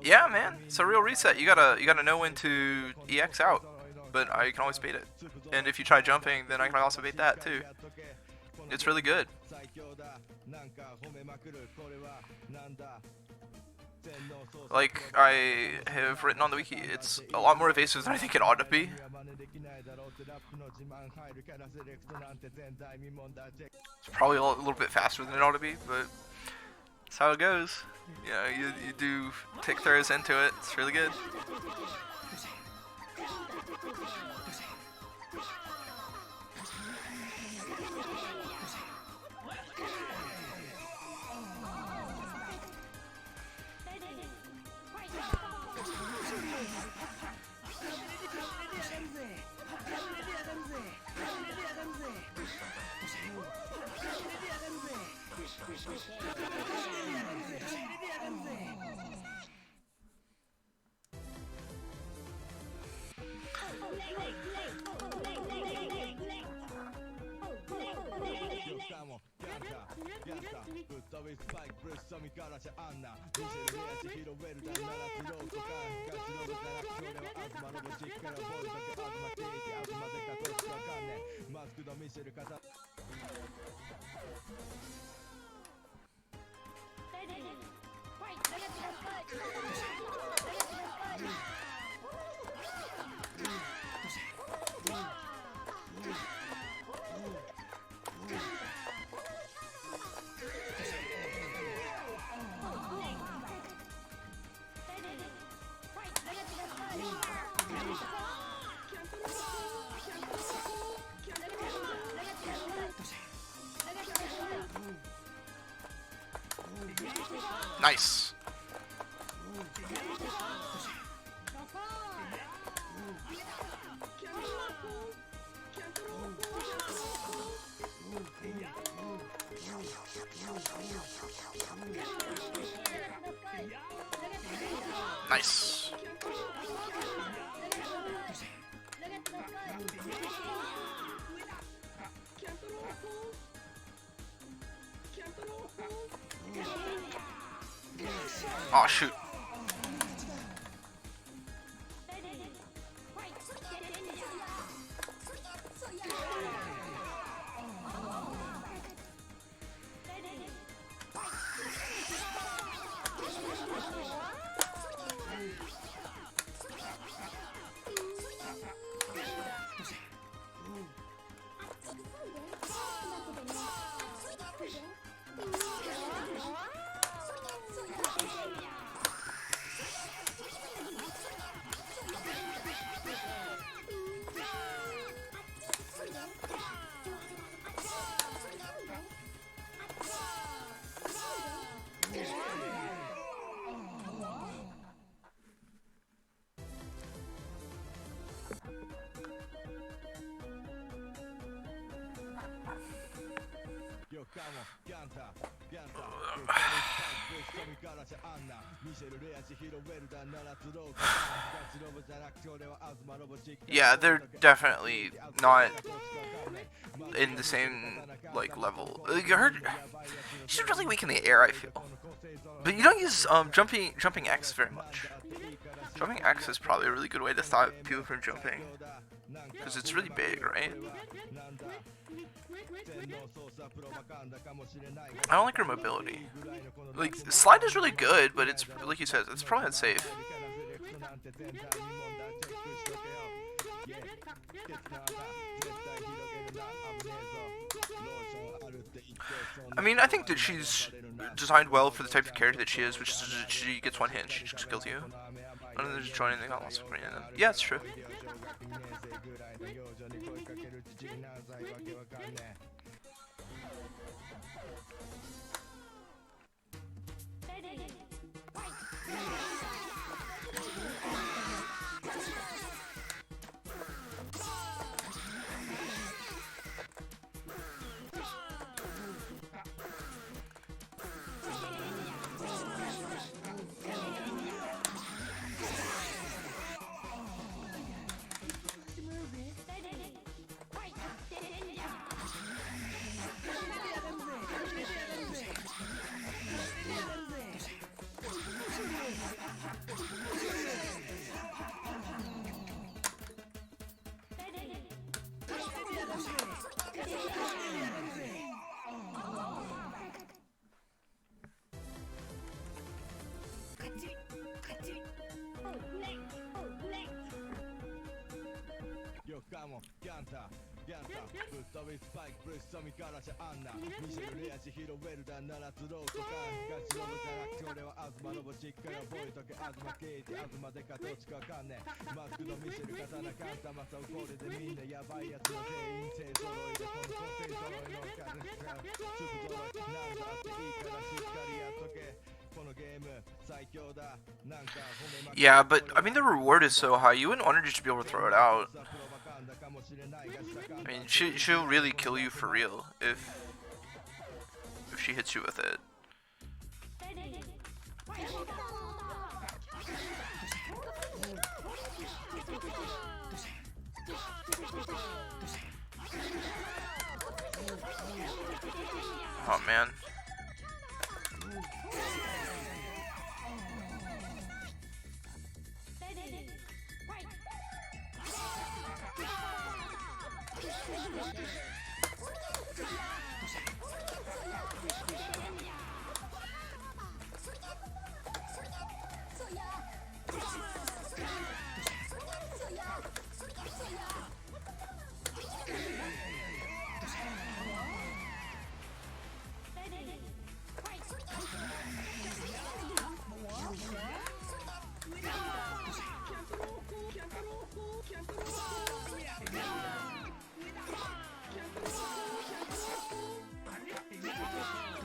Yeah, man, it's a real reset. You gotta know when to EX out, but I can always bait it. And if you try jumping, then I can also bait that too. It's really good. Like I have written on the wiki, it's a lot more evasive than I think it ought to be. It's probably a little bit faster than it ought to be, but that's how it goes. You know, you do tick throws into it. It's really good. Nice. Nice. Oh shoot. Yeah, they're definitely not in the same like level. She's really weak in the air, I feel. But you don't use jumping X very much. Jumping X is probably a really good way to stop people from jumping, because it's really big, right? I don't like her mobility. Like, slide is really good, but it's, like you said, it's probably unsafe. I mean, I think that she's designed well for the type of character that she is, which is she gets one hit and she just kills you. I don't know, just joining the lots of them. Yeah, it's true.
Kyanta ぶっ飛びスパイクブリッサミからじゃあんなミシェルレアジヒロウェルダーならズローとか東ロブじゃなくて俺は東ロボしっかり覚えとけ東ケイティ東デカどっちかわかんねえマスクのミシェル刀カンタマサをこれでみんなヤバいやつの全員勢揃いでこの個性揃いのカルチャー粒揃いなんだっていいからしっかりやっとけ
Yeah, but I mean the reward is so high. You wouldn't want her just to be able to throw it out. I mean, she'll really kill you for real if she hits you with it. Oh man.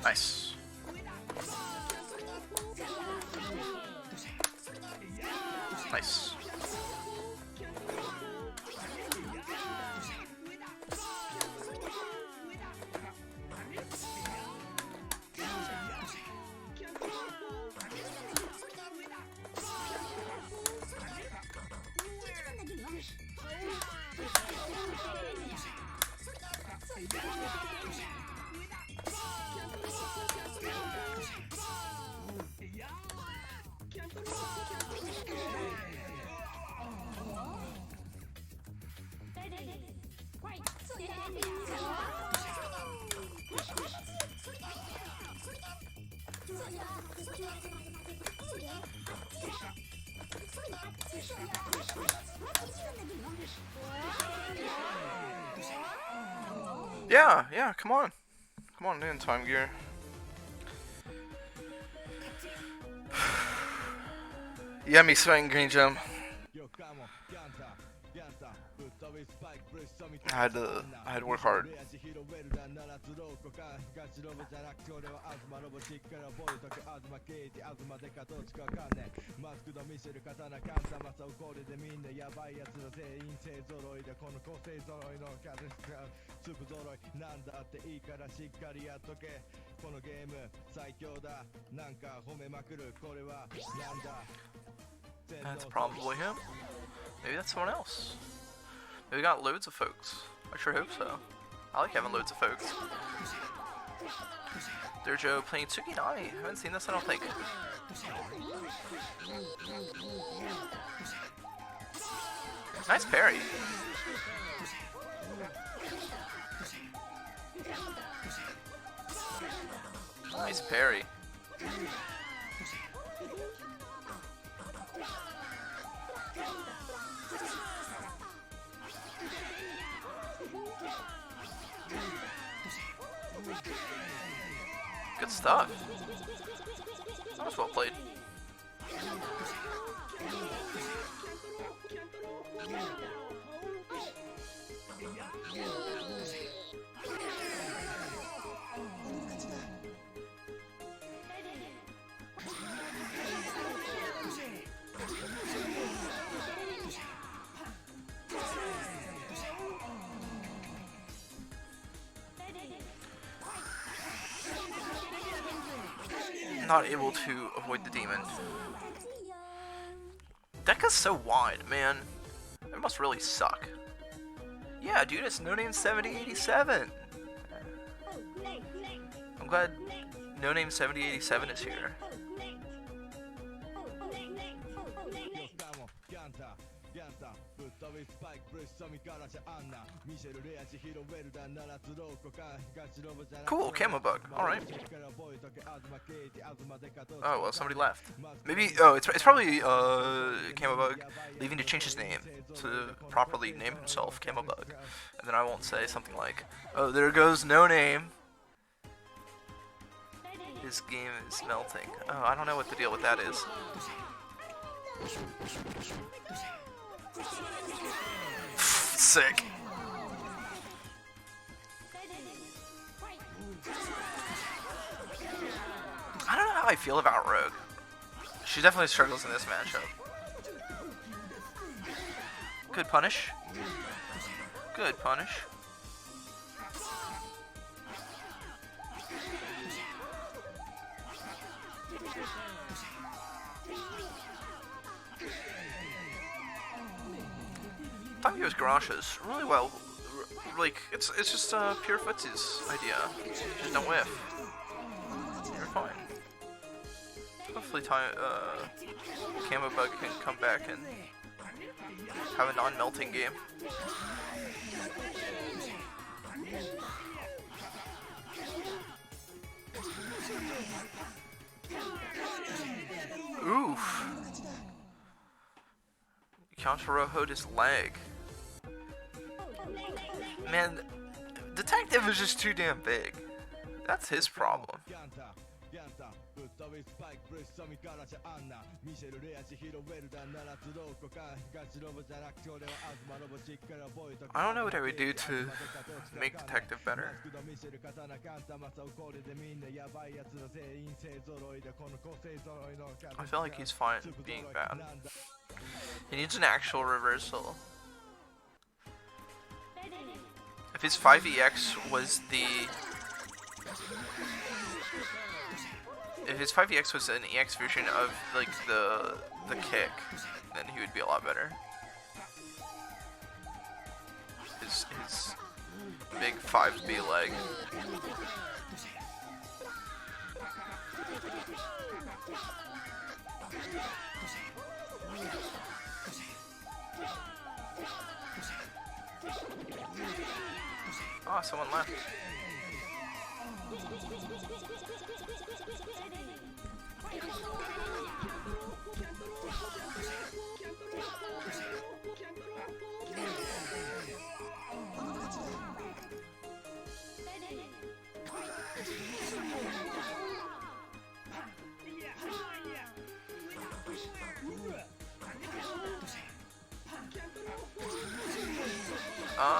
Nice. Nice. Yeah, come on. Come on in, Time Gear. Yeah, me sweating green gem. I had to work hard. That's probably him. Maybe that's someone else. Maybe we got loads of folks. I sure hope so. I like having loads of folks. Dojo playing Tsukinami. I haven't seen this, I don't think. Nice parry. Nice parry. Good stuff. That was well played. Not able to avoid the demon. Deca's so wide, man. It must really suck. Yeah, dude, it's No Name 7087. I'm glad No Name 7087 is here. Cool, camo bug. Alright. Oh, well, somebody left. Maybe, oh, it's probably, camo bug leaving to change his name to properly name himself camo bug. And then I won't say something like, oh, there goes no name. His game is melting. Oh, I don't know what the deal with that is. Sick. I don't know how I feel about Rogue. She definitely struggles in this matchup. Good punish. Good punish. Time goes Garash's really well. Like it's just pure footsie's idea. Just don't whiff. You're fine. Hopefully, Camo Bug can come back and have a non-melting game. Oof. Kyanta rohoed his leg. Man, Detective is just too damn big. That's his problem. I don't know what I would do to make Detective better. I feel like he's fine being bad. He needs an actual reversal. If his 5EX was the... If his 5EX was an EX version of, like, the kick, then he would be a lot better. His big 5B leg. Oh, someone left.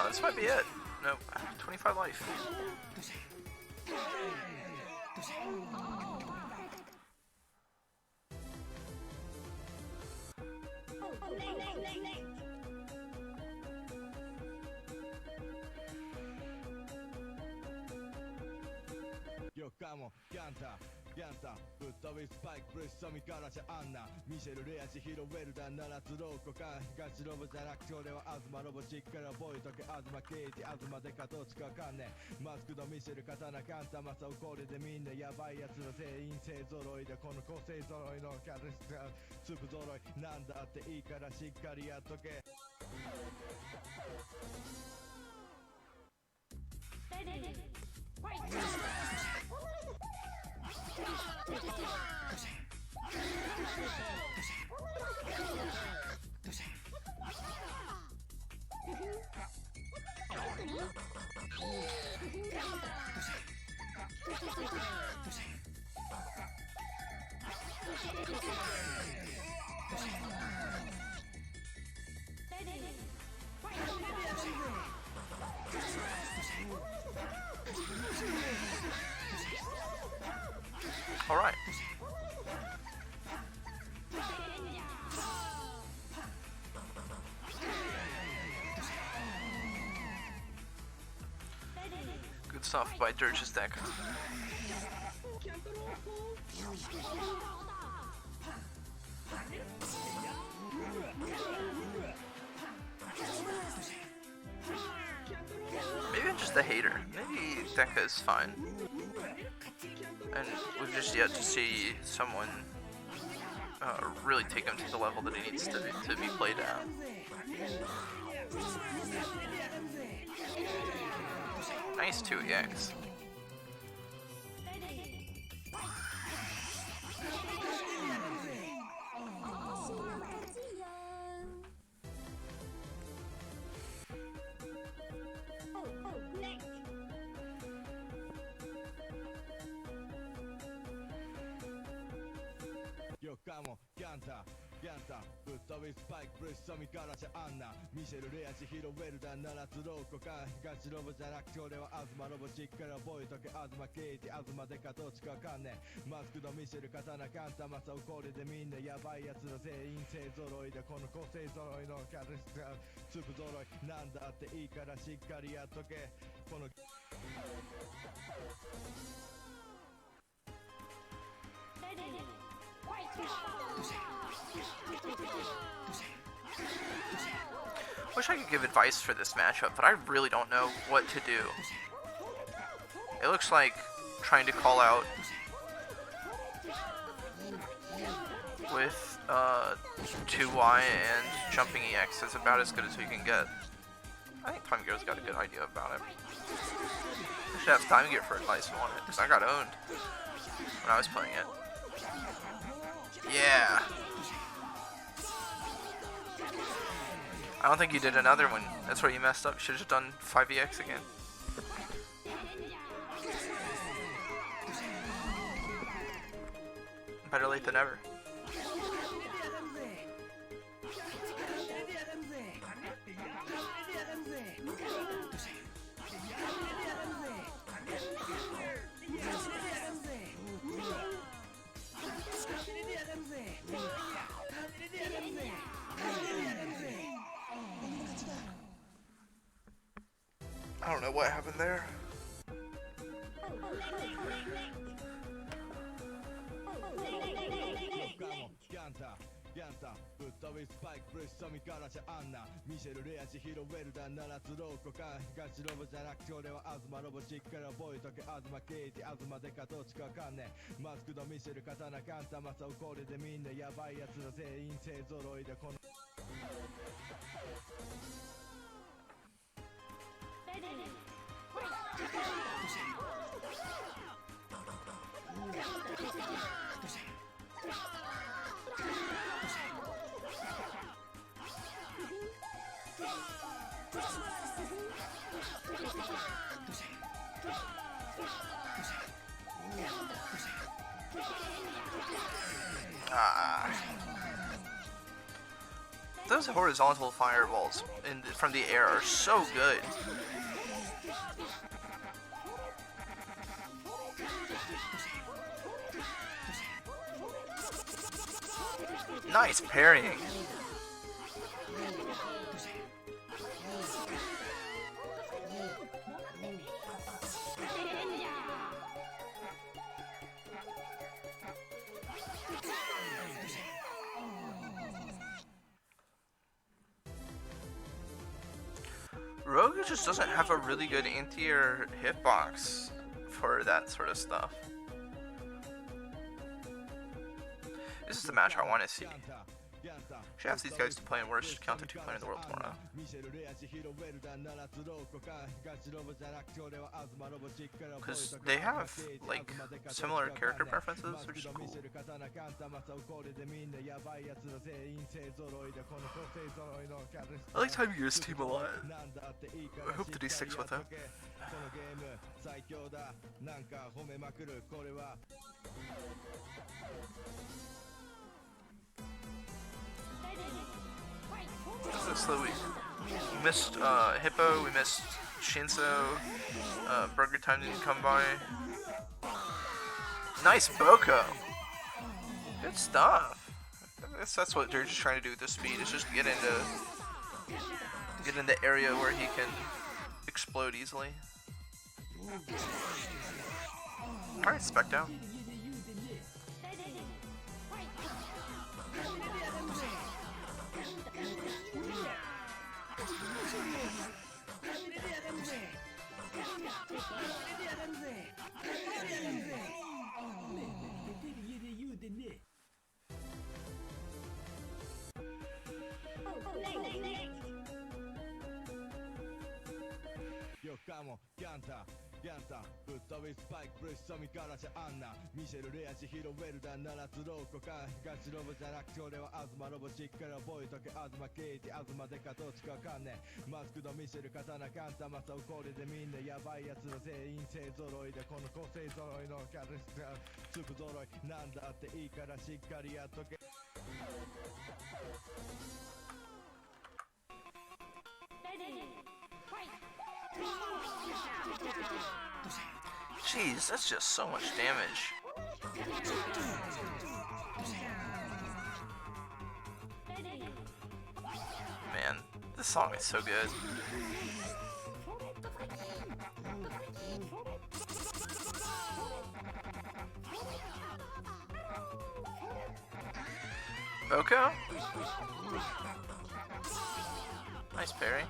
This might be it. Nope. 25 life.
Yo, come on, Kyanta, Kyanta, ぶっ飛びスパイクブレスサミからじゃあんなミシェルレア千尋ウェルダン七つローコかガチロボじゃなくて俺は東ロボチックから覚えとけ東ケイティ東デカどっちかわかんねえマスクのミシェル刀カンタマサをこれでみんなヤバいやつの全員勢揃いでこの個性揃いのキャラスター粒揃いなんだっていいからしっかりやっとけ
All right. Good stuff by Dirge's deck. Maybe I'm just a hater. Maybe Deca is fine. And we've just yet to see someone really take him to the level that he needs to be played at. Nice 2EX.
Come on, Kyanta,ぶっ飛びスパイク、ブレッシュ、サミからじゃあんなミシェル、レア、千尋、ウェルダン、七つローコ、カン、東ロボじゃなくて俺は東ロボ、しっかり覚えとけ、東ケイティ、東デカ、どっちかわかんねえマスクのミシェル、刀、カンタ、マサオ、これでみんなヤバいやつら全員勢揃いでこの個性揃いのキャラスター粒揃いなんだっていいからしっかりやっとけこの
Wish I could give advice for this matchup, but I really don't know what to do. It looks like trying to call out with 2Y and jumping EX is about as good as we can get. I think Time Gear's got a good idea about it. I should ask Time Gear for advice on it, because I got owned when I was playing it. Yeah! I don't think you did another one. That's where you messed up. Should've just done 5EX again. Better late than never. I don't know what happened there.
Kyanta, ぶっ飛びスパイク、ブレッシュ、サミからじゃあんなミシェル、レア、千尋、ウェルダン、七つローコ、カン、東ロボじゃなくて俺は東ロボ、しっかり覚えとけ、東ケイティ、東デカ、どっちかわかんねえマスクのミシェル、刀、カンタ、マサオ、これでみんなヤバいやつら全員勢揃いでこの
Those horizontal fireballs from the air are so good. Nice parrying. Rogue just doesn't have a really good anti-air hitbox for that sort of stuff. This is the match I want to see. Should ask these guys to play in worst Kyanta 2 player in the world tomorrow. Because they have, like, similar character preferences, which is cool. I like Time Gear's team a lot. I hope that he sticks with him. So we missed Hippo, we missed Shinso, Burger Time didn't come by. Nice Boko! Good stuff! I guess that's what they're just trying to do with this speed, is just get in the area where he can explode easily. Alright, spec down.
Yo, come on, Kyanta, Kyanta, ぶっ飛びスパイクブレスサミからじゃあんなミシェルレア千尋ウェルダン七つローコか東ロボじゃなくて俺は東ロボしっかり覚えとけ東ケイティ東デカどっちかわかんねえマスクのミシェル刀カンタマサをこれでみんなヤバいやつの全員勢揃いでこの個性揃いのキャラスター粒揃いなんだっていいからしっかりやっとけ
Jeez, that's just so much damage. Man, this song is so good. Boko? Nice parry.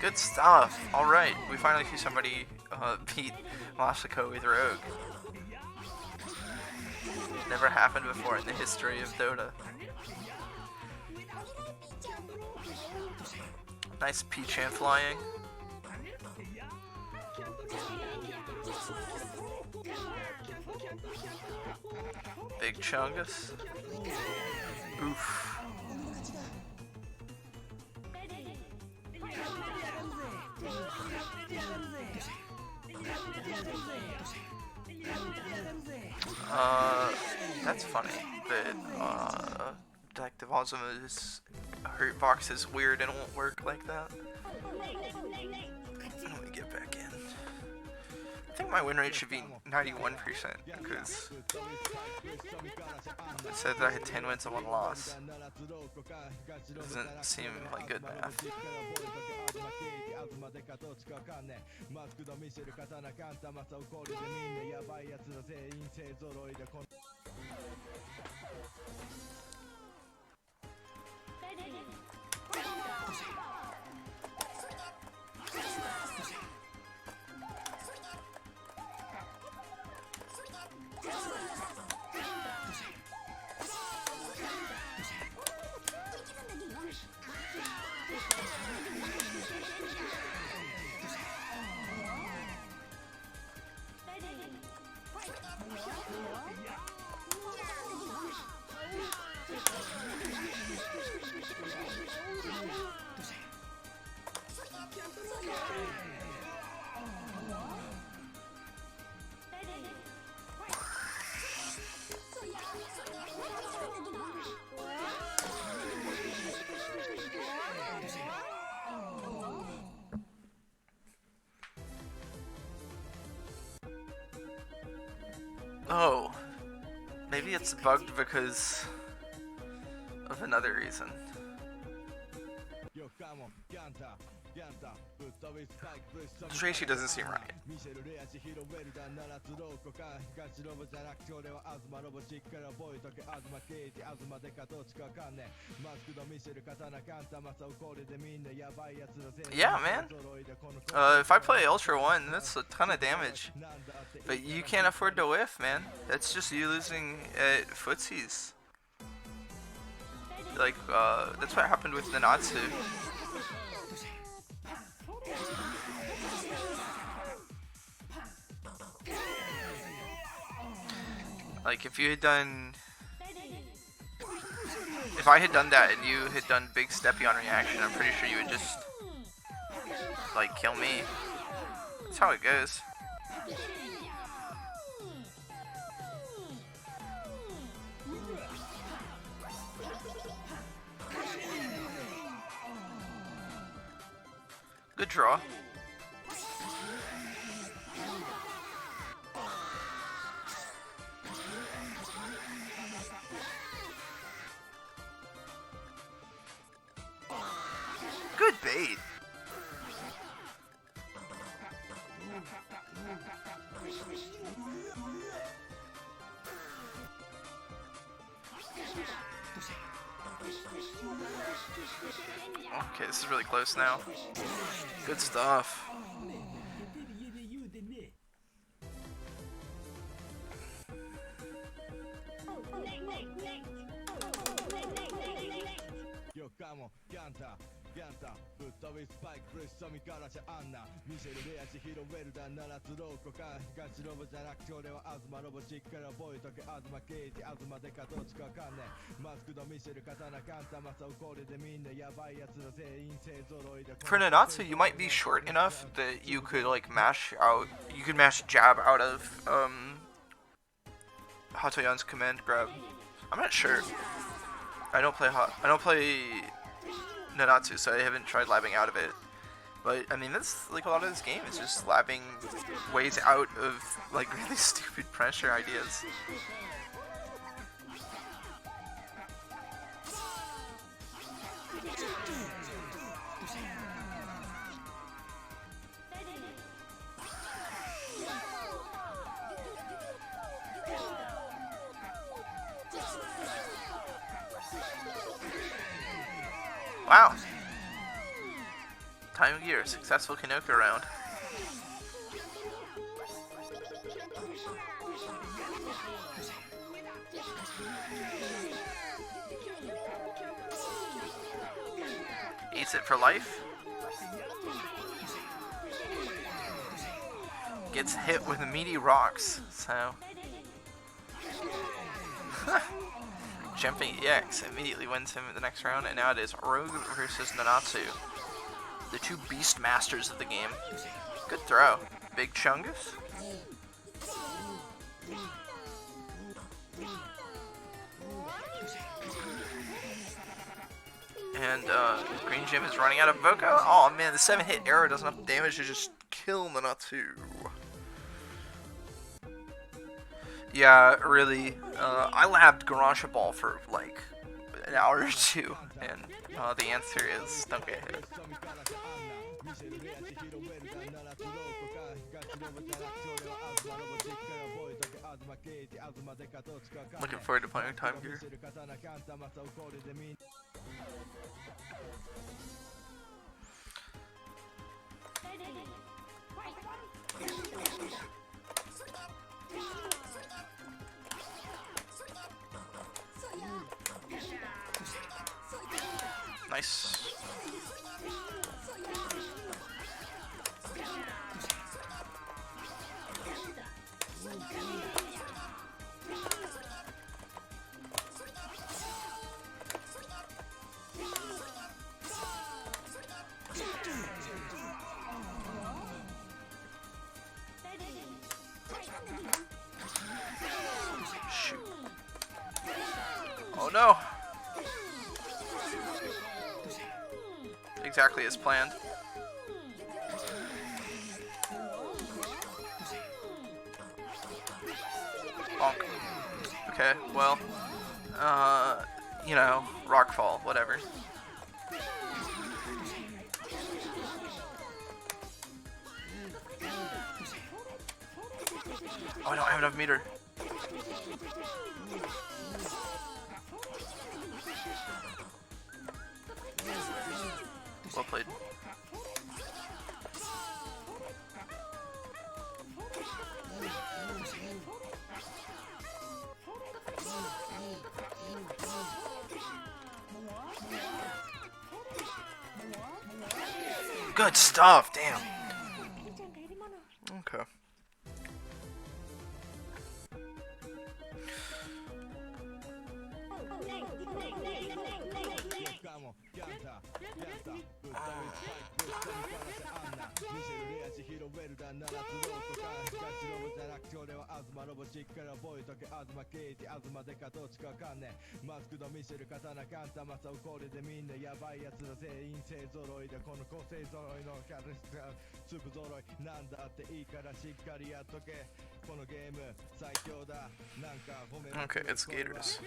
Good stuff. Alright, we finally see somebody beat Masako with Rogue. Never happened before in the history of Dota. Nice P-Chan flying. Big Chungus. Oof. That's funny that Detective Ozuma's hurt box is weird and won't work like that. Let me get back in. I think my win rate should be 91% because it said that I had 10 wins and 1 loss. Doesn't seem like good math. Oh, maybe it's bugged because of another reason. Tracy doesn't seem right. Yeah, man. If I play Ultra 1, that's a ton of damage. But you can't afford to whiff, man. That's just you losing at footsies. Like, that's what happened with Nanatsu. Like, if you had done... If I had done that and you had done big steppy on reaction, I'm pretty sure you would just, like, kill me. That's how it goes. Good draw. Good bait. Okay, this is really close now. Good stuff.
よかもキャンタキャンタぶっ飛びスパイクプレッシャミからじゃあんなミシェルレアチヒロウェルダン七つローコか東ロボじゃなくて俺は東ロボしっかり覚えとけ東ケイティ東デカどっちかわかんねえマスクのミシェル刀カンタマサをこれでみんなやばいやつら全員勢揃いで
For Nanatsu, you might be short enough that you could like mash out. You could mash jab out of Hatoyan's command grab. I'm not sure. I don't play Nanatsu, so I haven't tried labbing out of it. But I mean, that's like a lot of this game is just labbing ways out of like really stupid pressure ideas. Wow. Time of year, successful Kanoka round. Eats it for life. Gets hit with meaty rocks, so... Jumping EX immediately wins him the next round, and now it is Rogue versus Nanatsu. The two beast masters of the game. Good throw. Big Chungus. And Green Gym is running out of Voco. Oh man, the 7-hit arrow does enough damage to just kill Nanatsu. Yeah, really. I labbed Garage Ball for like an hour or two, and the answer is don't get hit. Looking forward to playing Time Gear. Nice. Shoot. Oh no. Exactly as planned. Bonk. Okay, well, you know, rockfall, whatever. Oh, I don't have enough meter. Well played. Good stuff, damn. Okay. Okay, it's Gators.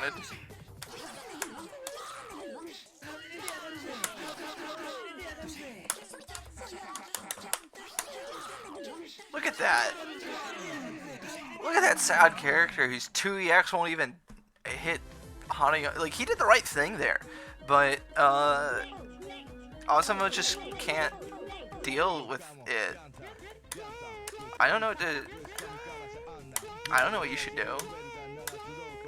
wanted. Look at that. Look at that sad character whose 2EX won't even hit Hana. Like, he did the right thing there. But, Asuma just can't deal with it. I don't know what to... I don't know what you should do.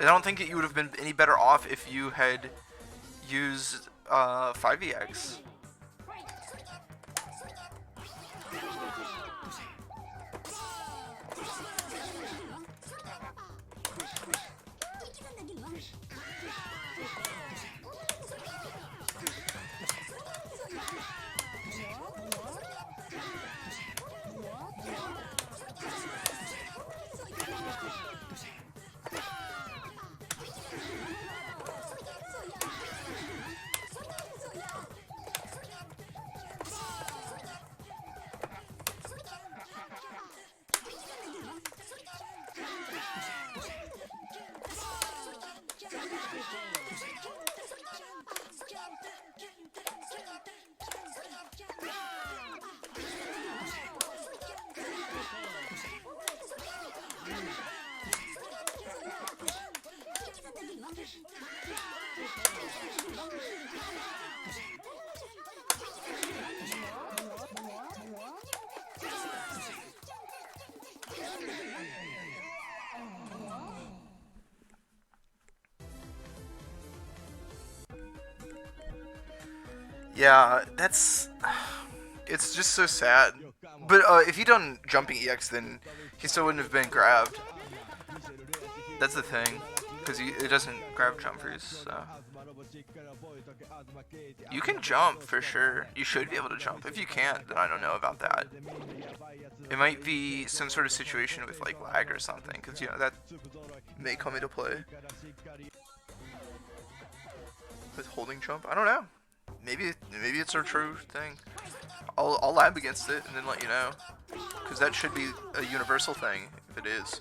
I don't think that you would have been any better off if you had used 5EX. Yeah, that's... It's just so sad. But if he'd done jumping EX, then he still wouldn't have been grabbed. That's the thing. Because it doesn't grab jumpers, so... You can jump, for sure. You should be able to jump. If you can't, then I don't know about that. It might be some sort of situation with, like, lag or something. Because, you know, that may come into play. With holding jump? I don't know. Maybe it's a true thing. I'll lab against it and then let you know. Because that should be a universal thing, if it is.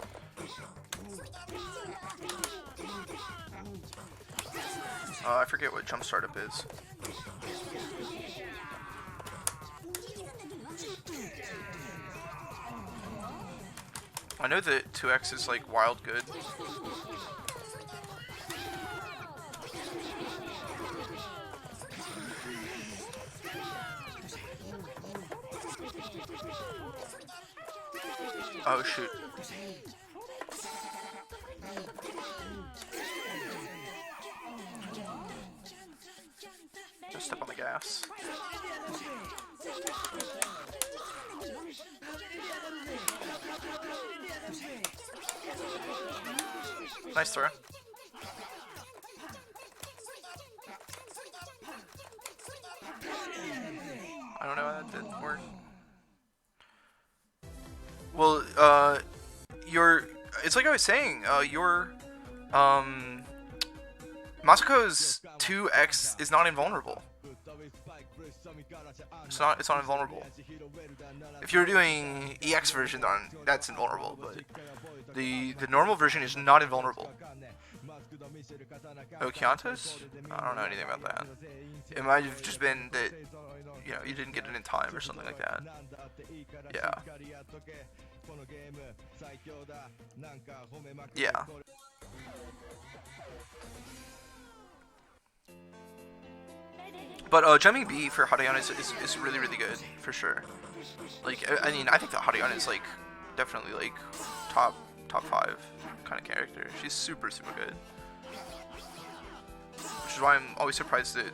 I forget what jump startup is. I know that 2X is like wild good. Oh shoot. Just step on the gas. Nice throw. I don't know how that didn't work. Well, it's like I was saying, Masako's 2X is not invulnerable. It's not invulnerable. If you're doing EX version, then that's invulnerable, but the normal version is not invulnerable. Oh, Kyanta's? I don't know anything about that. It might have just been that, you know, you didn't get it in time or something like that. Yeah. Yeah. But jumping B for Harayana is really, really good, for sure. Like, I mean, I think that Harayana is, like, definitely, like, top 5 kind of character. She's super, super good. Which is why I'm always surprised that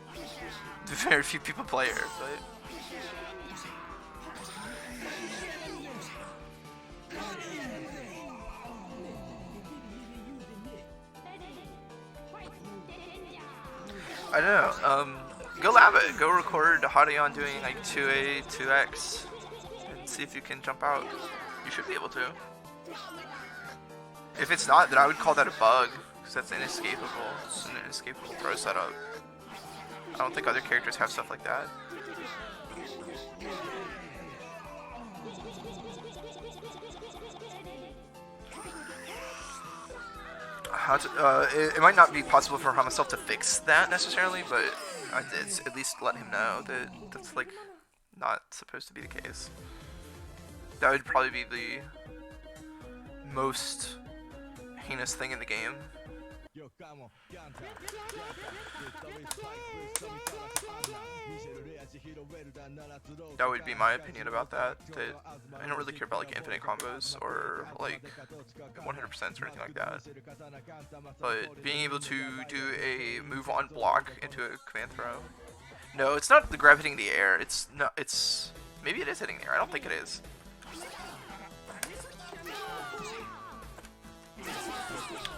very few people play her, but... I don't know, go lab it, go record Hadayon doing like 2A, 2X, and see if you can jump out. You should be able to. If it's not, then I would call that a bug, because that's inescapable. It's an inescapable throw setup. I don't think other characters have stuff like that. how to, it might not be possible for myself to fix that necessarily, but I did at least let him know that that's like not supposed to be the case. That would probably be the most heinous thing in the game. That would be my opinion about that. That I don't really care about like infinite combos or like 100% or anything like that. But being able to do a move on block into a command throw. No, it's not the grab hitting the air. It's not. It's maybe it is hitting the air. I don't think it is.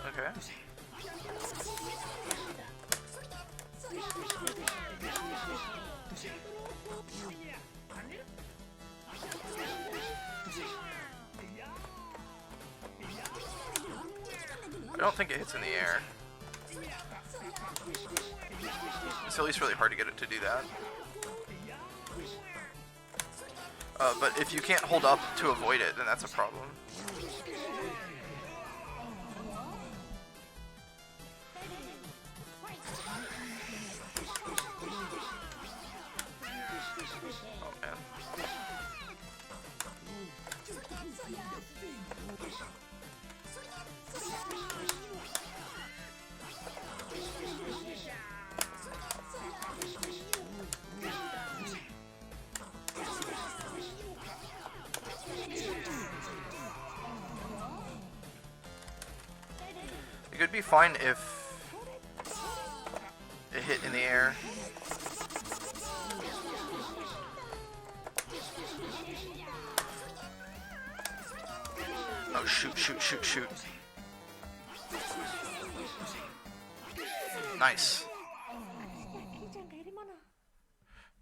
Okay. I don't think it hits in the air. It's at least really hard to get it to do that. But if you can't hold up to avoid it, then that's a problem. Oh man. It could be fine if it hit in the air. Oh shoot, shoot, shoot, shoot. Nice.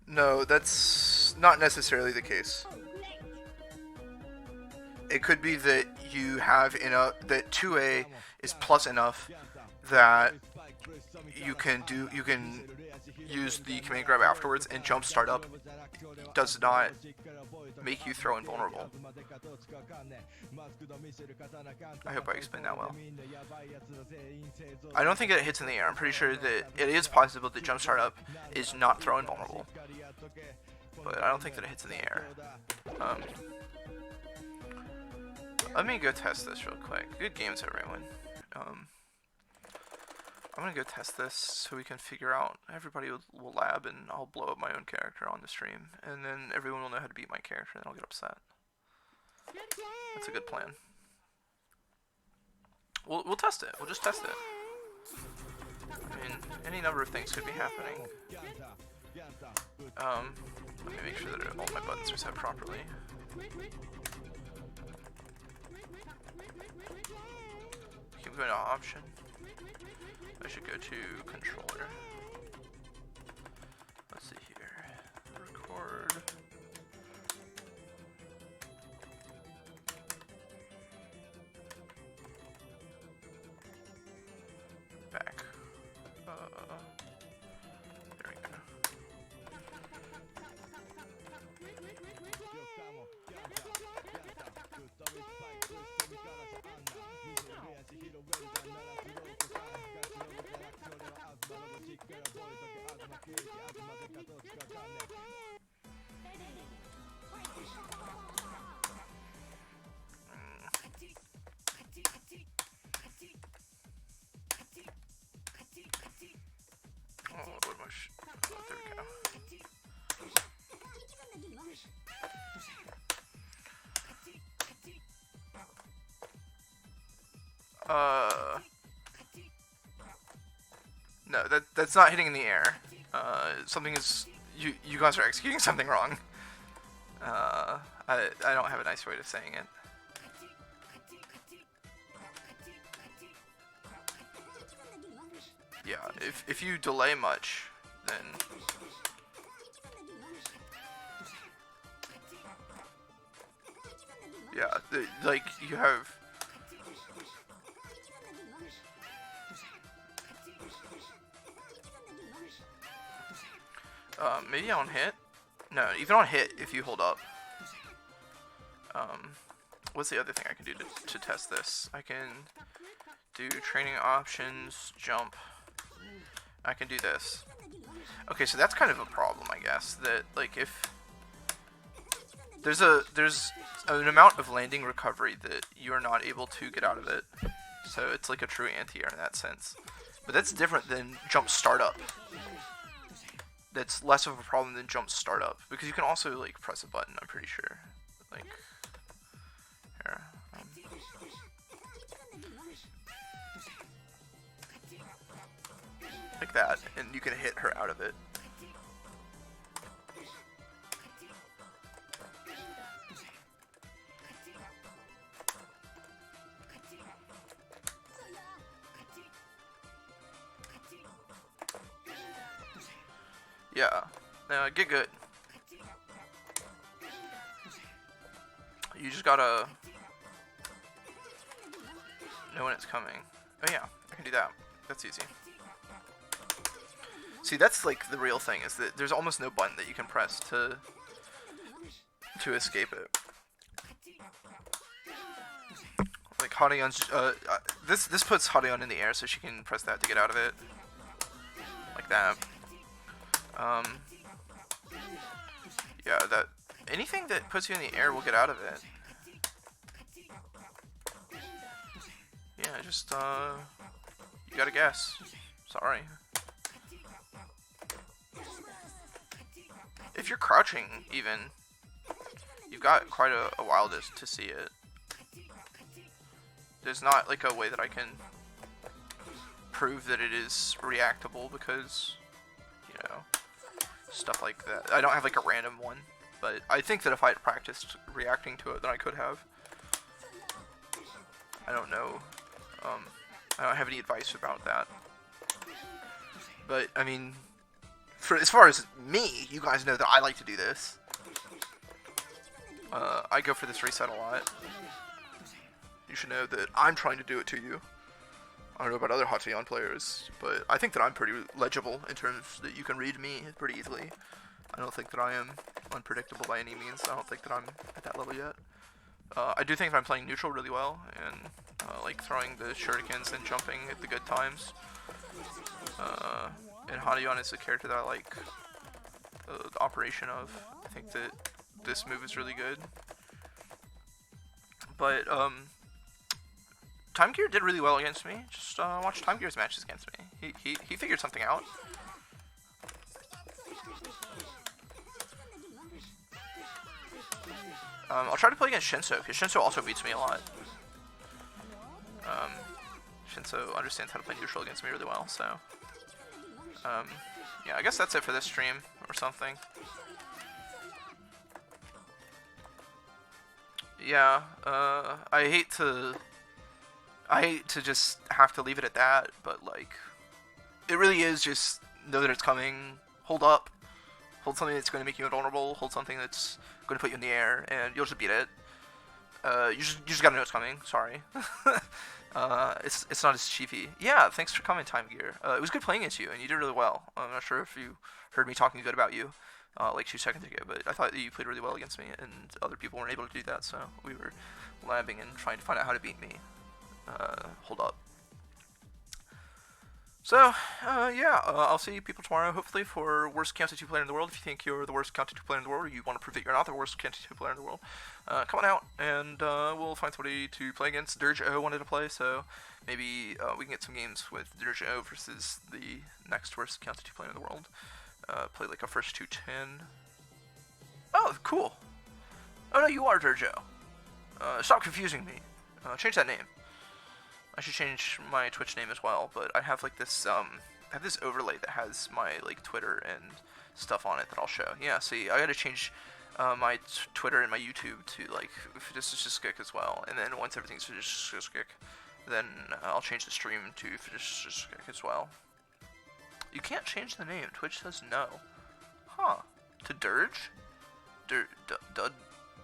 No, that's not necessarily the case. It could be that you have that 2A is plus enough that you can use the command grab afterwards, and jump start up does not make you throw invulnerable. I hope I explained that well. I don't think it hits in the air. I'm pretty sure that it is possible that jump start up is not throw invulnerable, but I don't think that it hits in the air. Let me go test this real quick. Good games, everyone. I'm gonna go test this so we can figure out. Everybody will lab, and I'll blow up my own character on the stream, and then everyone will know how to beat my character, and I'll get upset. That's a good plan. We'll test it. We'll just test it. I mean, any number of things could be happening. Let me make sure that all my buttons are set properly. Keep going to option. I should go to controller. Let's see here. Record. Back. There we go. Oh, what much? Oh, there we go. No, that's not hitting in the air. Something is, you guys are executing something wrong. I don't have a nice way of saying it. Yeah, if you delay much, then yeah, like you have. Maybe on hit? No, even on hit, if you hold up. What's the other thing I can do to test this? I can do training options, jump. I can do this. Okay, so that's kind of a problem, I guess. That like if there's an amount of landing recovery that you're not able to get out of it. So it's like a true anti-air in that sense. But that's different than jump startup. That's less of a problem than jump startup because you can also like press a button. I'm pretty sure. Like here. Like that, and you can hit her out of it. Yeah, get good. You just gotta know when it's coming. Oh yeah, I can do that. That's easy. See, that's like the real thing, is that there's almost no button that you can press to escape it. Like Hadeon's, this puts Hadeon in the air, so she can press that to get out of it, like that. Yeah, that anything that puts you in the air will get out of it. Yeah, just you gotta guess. Sorry. If you're crouching, even, you've got quite a while to see it. There's not like a way that I can prove that it is reactable because, you know, stuff like that. I don't have like a random one, but I think that if I had practiced reacting to it, then I could have. I don't know. I don't have any advice about that. But, I mean, as far as me, you guys know that I like to do this. I go for this reset a lot. You should know that I'm trying to do it to you. I don't know about other Hateon players, but I think that I'm pretty legible in terms that you can read me pretty easily. I don't think that I am unpredictable by any means. I don't think that I'm at that level yet. I do think that I'm playing neutral really well, and like throwing the shurikens and jumping at the good times. And Hadeon is a character that I like the operation of. I think that this move is really good. But, Time Gear did really well against me. Just watch Time Gear's matches against me. He figured something out. I'll try to play against Shinso, because Shinso also beats me a lot. Shinso understands how to play neutral against me really well, so... yeah, I guess that's it for this stream, or something. Yeah, I hate to just have to leave it at that, but like, it really is just know that it's coming, hold up, hold something that's going to make you invulnerable, hold something that's going to put you in the air, and you'll just beat it. You just gotta know it's coming, sorry. It's not as chiefy. Yeah, thanks for coming, Time Gear. It was good playing against you, and you did really well. I'm not sure if you heard me talking good about you, like 2 seconds ago, but I thought that you played really well against me, and other people weren't able to do that, so we were labbing and trying to find out how to beat me. Hold up. So, yeah, I'll see people tomorrow, hopefully, for worst Kyanta 2 player in the world. If you think you're the worst Kyanta 2 player in the world, or you want to prove that you're not the worst Kyanta 2 player in the world, come on out, and we'll find somebody to play against. Dirge O wanted to play, so maybe we can get some games with Dirge O versus the next worst Kyanta 2 player in the world. Play like a first 210. Oh, cool. Oh no, you are Dirge O. Stop confusing me. Change that name. I should change my Twitch name as well, but I have like this I have this overlay that has my like Twitter and stuff on it that I'll show. Yeah, see, I gotta change my Twitter and my YouTube to like Fidishiskick as well, and then once everything's Fidishiskick, then I'll change the stream to Fidishiskick as well. You can't change the name. Twitch says no. Huh? To Dirge?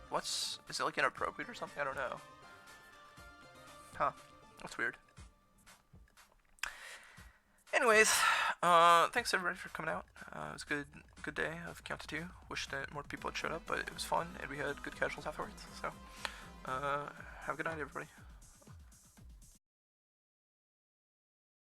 What's... Is it like inappropriate or something? I don't know. Huh. That's weird. Anyways, thanks everybody for coming out. It was a good day of Kyanta 2. Wish that more people had showed up, but it was fun, and we had good casuals afterwards. So, have a good night, everybody.